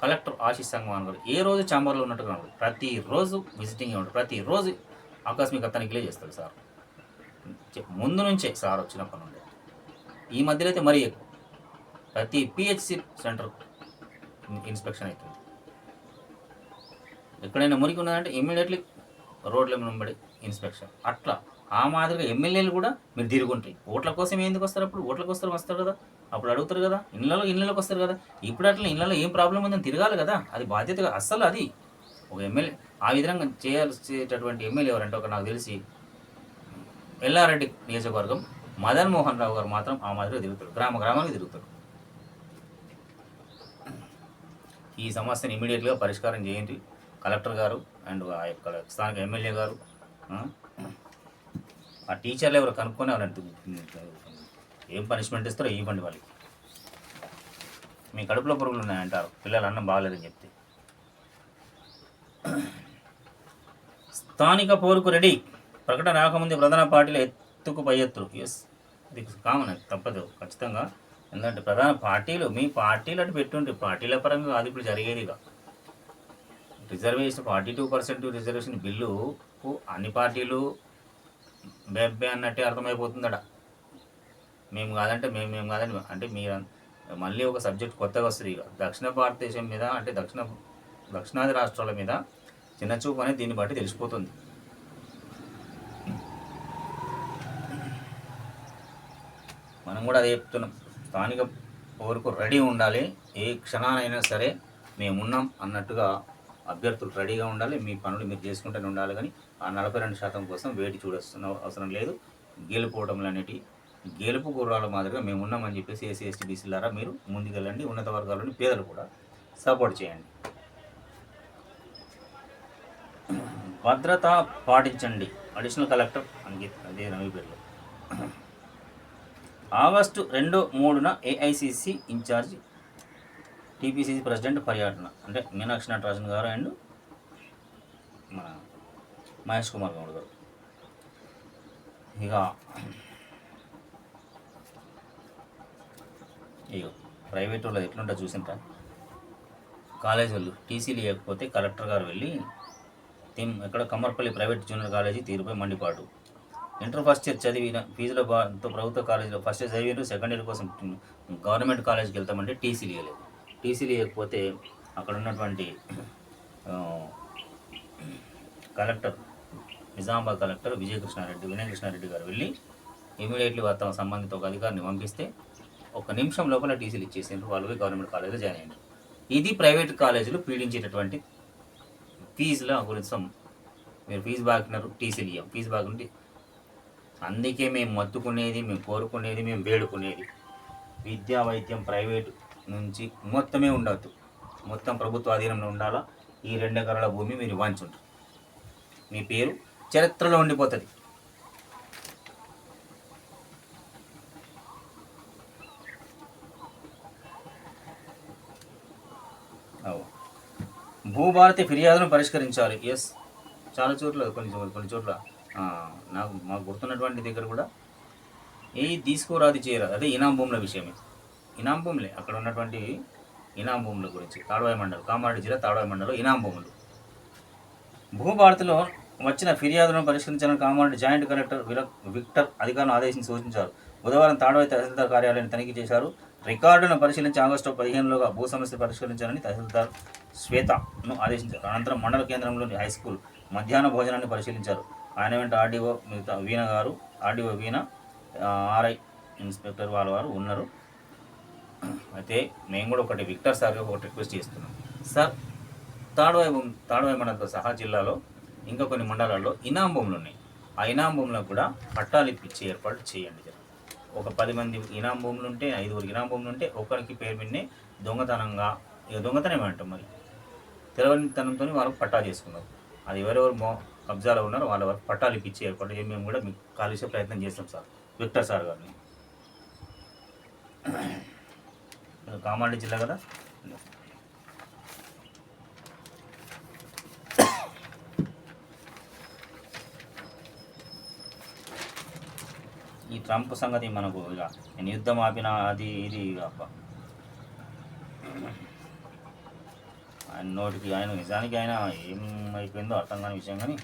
కలెక్టర్ ఆశీష్ సంగమాన్ గారు ఏ రోజు ఛాంబర్లో ఉన్నట్టుగా ఉంటారు. ప్రతిరోజు విజిటింగ్ ఉంటారు. ప్రతిరోజు ఆకస్మిక తనిఖీలే చేస్తారు సార్. ముందు నుంచే సార్ వచ్చినప్పటి నుండి. ఈ మధ్యలో అయితే మరీ ఎక్కువ. ప్రతి పిహెచ్సి సెంటర్ ఇన్స్పెక్షన్ అవుతుంది. ఎక్కడైనా మురికి ఉన్నదంటే ఇమ్మీడియట్లీ రోడ్ల వెంబడి ఇన్స్పెక్షన్. అట్లా ఆ మాదిరిగా ఎమ్మెల్యేలు కూడా మీరు తిరుగుంటాయి. ఓట్ల కోసం ఎందుకు వస్తారు? అప్పుడు ఓట్ల కోసం వస్తారు కదా. అప్పుడు అడుగుతారు కదా, ఇళ్ళలోకి వస్తారు కదా. ఇప్పుడు అట్లా ఇళ్ళలో ఏం ప్రాబ్లం ఉందని తిరగాలి కదా, అది బాధ్యతగా అస్సలు. అది ఒక ఎమ్మెల్యే ఆ విధంగా చేయాల్సేటటువంటి ఎమ్మెల్యే ఎవరంటే ఒక నాకు తెలిసి ఎల్లారెడ్డి నియోజకవర్గం మదన్ మోహన్ రావు గారు మాత్రం ఆ మాదిరిగా తిరుగుతాడు, గ్రామానికి తిరుగుతాడు. ఈ సమస్యను ఇమీడియట్గా పరిష్కారం చేయండి కలెక్టర్ గారు అండ్ ఆ యొక్క స్థానిక ఎమ్మెల్యే గారు. ఆ టీచర్లు ఎవరు కనుక్కొని ఎవరంటే ఏం పనిష్మెంట్ ఇస్తారో ఇవ్వండి వాళ్ళకి. మీ కడుపులో పురుగులు ఉన్నాయంటారు పిల్లలు అన్నం బాగలేదని చెప్తే. స్థానిక పోరుకు రెడీ, ప్రకటన రాకముందే ప్రధాన పార్టీలు ఎత్తుకు పై ఎత్తులు. ఎస్, ఇది కామన్, అది తప్పదు ఖచ్చితంగా. ఎందుకంటే ప్రధాన పార్టీలు మీ పార్టీలు అటు పెట్టుంటే పార్టీల పరంగా అది ఇప్పుడు జరిగేదిగా. రిజర్వేషన్ 42% రిజర్వేషన్ బిల్లు అన్ని పార్టీలు బెబ్బే అన్నట్టే అర్థమైపోతుందట. మేము కాదంటే మేము కాదని అంటే మీరు మళ్ళీ ఒక సబ్జెక్ట్ కొత్తగా వస్తుంది ఇక. దక్షిణ భారతదేశం మీద అంటే దక్షిణాది రాష్ట్రాల మీద చిన్నచూపు అనేది దీన్ని బట్టి తెలిసిపోతుంది. మనం కూడా అదే చెప్తున్నాం, స్థానిక పోరుకు రెడీ ఉండాలి. ఏ క్షణానైనా సరే మేమున్నాం అన్నట్టుగా అభ్యర్థులు రెడీగా ఉండాలి. మీ పనులు మీరు చేసుకుంటూనే ఉండాలి. కానీ ఆ 42% కోసం వేటి చూడాల్సిన అవసరం లేదు. గెలుపోవడంలు అనేటివి గెలుపు గుర్రాల మాదిరిగా మేము ఉన్నామని చెప్పేసి ఎస్సీ ఎస్టీ బీసీలారా మీరు ముందుకెళ్ళండి. ఉన్నత వర్గాల్లోని పేదలు కూడా సపోర్ట్ చేయండి. భద్రత పాటించండి, అడిషనల్ కలెక్టర్ అంకిత్, అదే నవీపేటలో. ఆగస్టు 2, 3న ఏఐసిసి ఇన్ఛార్జ్ టీపీసీసీ ప్రెసిడెంట్ పర్యటన అంటే మీనాక్షి నటరాజన్ గారు అండ్ మన మహేష్ కుమార్ గౌడ్ గారు. ఇక ప్రైవేట్ వాళ్ళు ఎట్లుంటో చూసింటా, కాలేజ్ వాళ్ళు టీసీలు ఇవ్వకపోతే కలెక్టర్ గారు వెళ్ళి ఎక్కడ కమ్మర్పల్లి ప్రైవేట్ జూనియర్ కాలేజీ తీరుపై మండిపాటు. ఇంటర్ ఫస్ట్ ఇయర్ చదివిన ఫీజుల ప్రభుత్వ కాలేజీలో ఫస్ట్ ఇయర్ చదివిన సెకండ్ ఇయర్ కోసం గవర్నమెంట్ కాలేజీకి వెళ్తామంటే టీసీలు ఇవ్వలేదు. టీసీలు ఇవ్వకపోతే అక్కడ ఉన్నటువంటి కలెక్టర్ నిజామాబాద్ కలెక్టర్ వినయ్ కృష్ణారెడ్డి గారు వెళ్ళి ఇమీడియట్లీ తమ సంబంధిత ఒక అధికారిని పంపిస్తే 1 నిమిషం లోపల టీసీలు ఇచ్చేసారు. వాళ్ళు గవర్నమెంట్ కాలేజీలో జాయిన్ అయ్యారు. ఇది ప్రైవేట్ కాలేజీలు పీడించేటటువంటి ఫీజుల గురించి. మీరు ఫీజు బాకినారు, టీసీలు ఇవ్వం, ఫీజు బాగుంటే. అందుకే మేము మత్తుకునేది, మేము కోరుకునేది, మేము వేడుకునేది విద్యా వైద్యం ప్రైవేటు నుంచి మొత్తమే ఉండవద్దు, మొత్తం ప్రభుత్వ ఆధీనంలో ఉండాలా. ఈ 2 ఎకరాల భూమి మీరు ఇవ్వాల్చుంటారు, మీ పేరు చరిత్రలో ఉండిపోతుంది. భూభారతి ఫిర్యాదును పరిష్కరించాలి. ఎస్, చాలా చోట్ల కొన్ని చోట్ల మాకు గుర్తున్నటువంటి దగ్గర కూడా తీసుకురాది చేయరాదు. అదే ఇనాం భూముల విషయమే, ఇనాం భూములే అక్కడ ఉన్నటువంటి ఇనాం భూముల గురించి. తాడవాయి మండలం, కామారెడ్డి జిల్లా తాడవాయి మండలం ఇనాం భూములు. భూభారతిలో వచ్చిన ఫిర్యాదులను పరిష్కరించాలని కామారెడ్డి జాయింట్ కలెక్టర్ విక్టర్ అధికారులను ఆదేశించి సూచించారు. బుధవారం తాడవాయి తహసీల్దార్ కార్యాలయాన్ని తనిఖీ చేశారు. రికార్డులను పరిశీలించి ఆగస్టు 15లోగా భూ సమస్య పరిష్కరించాలని తహసీల్దార్ శ్వేతను ఆదేశించారు. అనంతరం మండల కేంద్రంలోని హైస్కూల్ మధ్యాహ్న భోజనాన్ని పరిశీలించారు. ఆయన వెంట ఆర్డీఓ వీణ గారు, ఆర్డీఓ వీణ, ఆర్ఐ ఇన్స్పెక్టర్ వారు ఉన్నారు. అయితే మేము కూడా విక్టర్ సార్ ఒకటి రిక్వెస్ట్ చేస్తున్నాం. సార్, తాడవాయి మండలంతో సహా జిల్లాలో ఇంకా కొన్ని మండలాల్లో ఇనాం భూములు ఉన్నాయి. ఆ ఇనాం భూములకు కూడా పట్టాలు ఇప్పించే ఏర్పాటు చేయండి. ఒక 10 మంది ఇనాం భూములు ఉంటే, 5 ఇనాం భూములు ఉంటే ఒకరికి పేరు మీదనే దొంగతనంగా, దొంగతనం అంటాం మరి, తెలవనితనంతో వాళ్ళు పట్టా చేసుకున్నారు. అది ఎవరెవరు కబ్జాలో ఉన్నారో వాళ్ళ వరకు పట్టాలు ఇప్పించే ఏర్పాటు మేము కూడా మీకు కాల్చే ప్రయత్నం చేస్తాం సార్, విక్టర్ సార్ గారిని. కామారెడ్డి జిల్లా కదా. ఈ ట్రంప్ సంగతి మనకు ఇక నేను యుద్ధం ఆపిన అది ఇది ఆయన నోటికి ఆయన నిజానికి ఆయన ఏమైపోయిందో అర్థం కాని విషయం. కానీ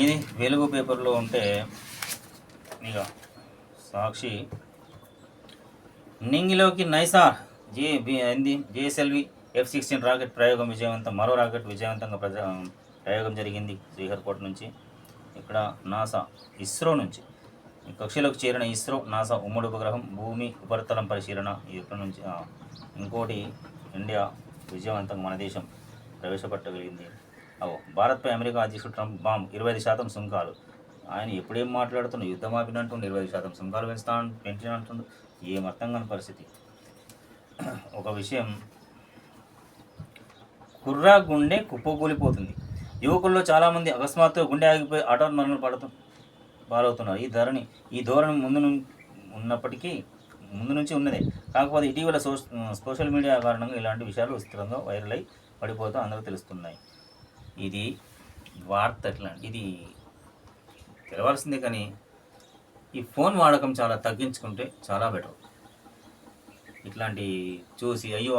ఇది వెలుగు పేపర్లో ఉంటే ఇక సాక్షి నింగిలోకి నైసార్ జిఎస్ఎల్వి F-16 రాకెట్ ప్రయోగం విజయవంతం. మరో రాకెట్ విజయవంతంగా ప్రయోగం జరిగింది శ్రీహరికోట నుంచి. ఇక్కడ నాసా ఇస్రో నుంచి కక్షలోకి చేరిన ఇస్రో నాసా ఉమ్మడి ఉపగ్రహం భూమి ఉపరితలం పరిశీలన ఇక్కడ నుంచి. ఇంకోటి ఇండియా విజయవంతంగా మన దేశం ప్రవేశపెట్టగలిగింది. భారత్పై అమెరికా అధ్యక్షుడు ట్రంప్ బాంబ్ 25% సుంకాలు. ఆయన ఎప్పుడేం మాట్లాడుతున్నా యుద్ధం ఆపినట్టుండి 25% సుంకాలు పెంచినట్టుండు. ఏం అర్థం కాని పరిస్థితి. ఒక విషయం, కుర్రా గుండె కుప్పకూలిపోతుంది. యువకుల్లో చాలామంది అకస్మాత్తుగా గుండె ఆగిపోయి ఆటో మరణాలు పాలవుతున్నారు. ఈ ధోరణి ముందు నుంచి ఉన్నదే. కాకపోతే ఇటీవల సోషల్ మీడియా కారణంగా ఇలాంటి విషయాలు విస్తృతంగా వైరల్ అయి పడిపోతూ అందరూ తెలుస్తున్నాయి. ఇది వార్త ఇది తెలవాల్సిందే. కానీ ఈ ఫోన్ వాడకం చాలా తగ్గించుకుంటే చాలా బెటర్. ఇట్లాంటి చూసి అయ్యో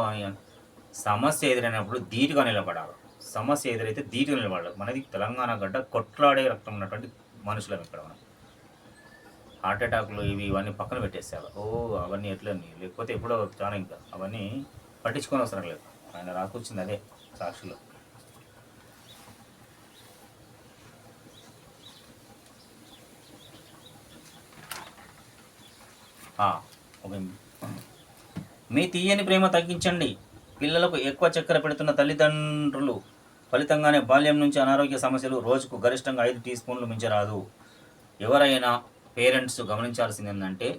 సమస్య ఎదురైనప్పుడు ధీటుగా నిలబడాలి. సమస్య ఎదురైతే ధీటుగా నిలబడాలి. మనది తెలంగాణ గడ్డ, కొట్లాడే రక్తం ఉన్నటువంటి మనుషులం ఇక్కడ. మనం హార్ట్ అటాక్లు ఇవన్నీ పక్కన పెట్టేసేయాలి. అవన్నీ ఎట్లని, లేకపోతే ఎప్పుడో చాలా ఇంకా అవన్నీ పట్టించుకొని అవసరం లేదు. ఆయన రాకొచ్చింది అదే సాక్షిలో. మీ తీయని ప్రేమ తగ్గించండి. పిల్లలకు ఎక్కువ చక్కెర పెడుతున్న తల్లిదండ్రులు ఫలితంగానే బాల్యం నుంచి అనారోగ్య సమస్యలు. రోజుకు గరిష్టంగా 5 టీ స్పూన్లు మించరాదు. ఎవరైనా పేరెంట్స్ గమనించాల్సింది ఏంటంటే,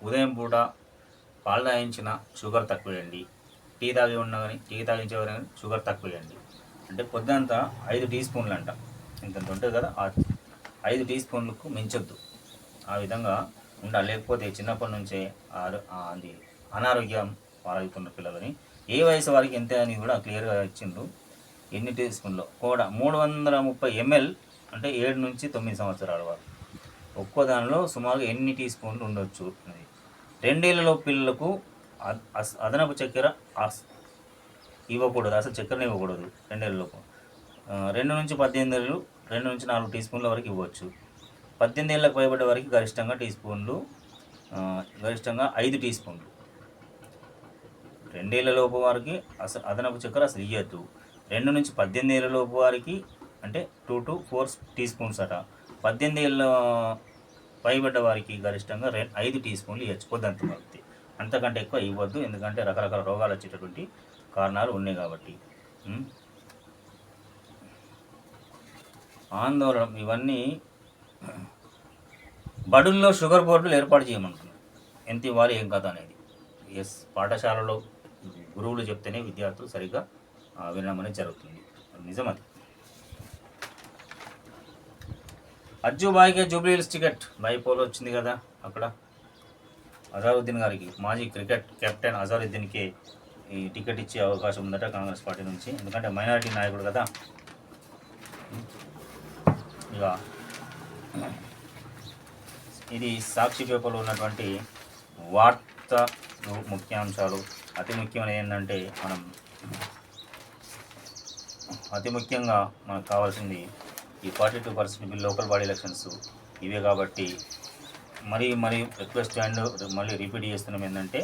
ఉదయం పూట పాలు తాగించిన షుగర్ తక్కువేయండి. టీ తాగించేవారు కానీ షుగర్ తక్కువేయండి. అంటే పొద్దుంతా 5 టీ స్పూన్లు అంట, ఇంత ఉంటుంది కదా, ఆ 5 టీ స్పూన్లకు మించొద్దు. ఆ విధంగా ఉండాలి. లేకపోతే చిన్నప్పటి నుంచే అది అనారోగ్యం పాలవుతున్న పిల్లలని ఏ వయసు వారికి ఎంత అని కూడా క్లియర్గా ఇచ్చిండ్రు. ఎన్ని టీ స్పూన్లో కూడా 330 ml అంటే 7 నుంచి 9 సంవత్సరాల వారు ఒక్కో దానిలో సుమారుగా ఎన్ని టీ స్పూన్లు ఉండొచ్చు. 2 ఏళ్లలో పిల్లలకు అదనపు చక్కెర ఇవ్వకూడదు. అసలు చక్కెరని ఇవ్వకూడదు 2 ఏళ్ళలోపు. 2 నుంచి 18 ఏళ్ళు 2 నుంచి 4 టీ స్పూన్ల వరకు ఇవ్వచ్చు. 18 ఏళ్ళకు పైబడ్డ వారికి గరిష్టంగా 5 టీ స్పూన్లు. 2 ఏళ్ళలోపు వారికి అదనపు చక్కెర అసలు ఇవ్వద్దు. 2 నుంచి 18 ఏళ్ళలోపు వారికి అంటే 2 to 4 టీ స్పూన్స్ అట. 18 ఏళ్ళ పైబడ్డ వారికి గరిష్టంగా 5 టీ స్పూన్లు ఇవ్వచ్చు పొద్దంత వరకు. అంతకంటే ఎక్కువ ఇవ్వద్దు. ఎందుకంటే రకరకాల రోగాలు వచ్చేటటువంటి కారణాలు ఉన్నాయి కాబట్టి. ఆందోళన ఇవన్నీ బడుల్లో షుగర్ బోర్డులు ఏర్పాటు చేయమంటున్నారు. ఎంత ఇవ్వాలి ఏం కథ అనేది. పాఠశాలలో గురువులు చెప్తేనే విద్యార్థులు సరిగ్గా వినడం అనేది జరుగుతుంది. నిజం అది. అజ్జుబాయికి జూబ్లీహిల్స్ టికెట్ బైపోల్ వచ్చింది కదా. అక్కడ అజారుద్దీన్ గారికి, మాజీ క్రికెట్ కెప్టెన్ అజారుద్దీన్కి ఈ టికెట్ ఇచ్చే అవకాశం ఉందట కాంగ్రెస్ పార్టీ నుంచి. ఎందుకంటే మైనారిటీ నాయకుడు కదా. ఇక ఇది సాక్షి పేపర్లో ఉన్నటువంటి వార్తలు ముఖ్యాంశాలు. అతి ముఖ్యమైనది ఏంటంటే, అతి ముఖ్యంగా మనకు కావాల్సింది ఈ 42% బిల్ లోకల్ బాడీ ఎలక్షన్స్ ఇవే. కాబట్టి మరీ రిక్వెస్ట్ అండ్ మళ్ళీ రిపీట్ చేస్తున్నాం ఏంటంటే,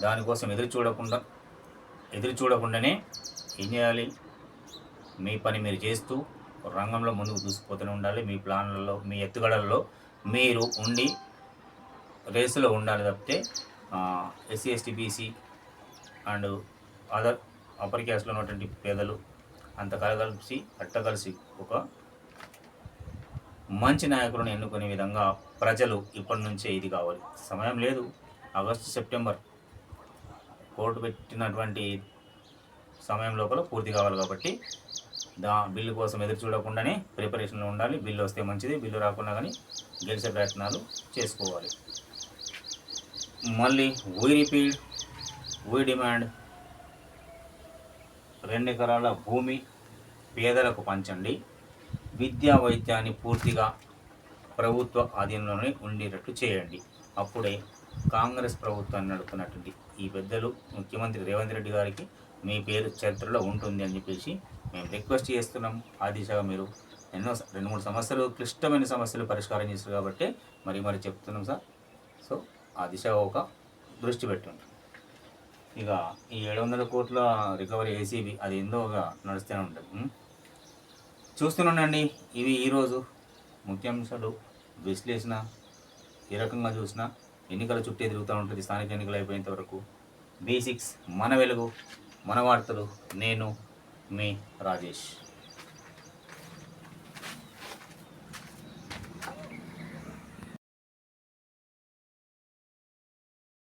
దానికోసం ఎదురు చూడకుండానే ఏం చేయాలి, మీ పని మీరు చేస్తూ రంగంలో ముందుకు దూసుకుపోతూనే ఉండాలి. మీ ప్లాన్లలో, మీ ఎత్తుగడల్లో మీరు ఉండి రేసులో ఉండాలి తప్పితే SC ST BC and other upper క్యాస్ట్లో ఉన్నటువంటి పేదలు అంత కలిసి ఒక మంచి నాయకులను ఎన్నుకునే విధంగా ప్రజలు ఇప్పటి నుంచే ఇది కావాలి. సమయం లేదు. ఆగస్టు సెప్టెంబర్ కోర్టు పెట్టినటువంటి సమయం లోపల పూర్తి కావాలి. కాబట్టి బిల్లు కోసం ఎదురు చూడకుండానే ప్రిపరేషన్లో ఉండాలి. బిల్లు వస్తే మంచిది, బిల్లు రాకుండా కానీ గెలిచే ప్రయత్నాలు చేసుకోవాలి. మళ్ళీ వీ డిమాండ్ 2 ఎకరాల భూమి పేదలకు పంచండి. విద్యా వైద్యాన్ని పూర్తిగా ప్రభుత్వ ఆధీనంలోనే ఉండేటట్టు చేయండి. అప్పుడే కాంగ్రెస్ ప్రభుత్వాన్ని నడుపుతున్నటువంటి ఈ పెద్దలు ముఖ్యమంత్రి రేవంత్ రెడ్డి గారికి మీ పేరు చరిత్రలో ఉంటుంది అని చెప్పేసి మేము రిక్వెస్ట్ చేస్తున్నాం. ఆ దిశగా మీరు 2-3 సమస్యలు, క్లిష్టమైన సమస్యలు పరిష్కారం చేస్తారు కాబట్టి మరి చెప్తున్నాం సార్. సో ఆ దిశగా ఒక దృష్టి పెట్టండి. ఇక ఈ 700 కోట్ల రికవరీ ఏసీబీ అది ఏందోగా నడుస్తూనే ఉంటుంది. చూస్తూనే ఇవి ఈరోజు ముఖ్యాంశాలు విశ్లేషణ. ఏ రకంగా చూసినా ఎన్నికల చుట్టే తిరుగుతూ ఉంటుంది. స్థానిక ఎన్నికలు అయిపోయేంత వరకు B6 మన వెలుగు మన వార్తలు. నేను మీ రాజేష్.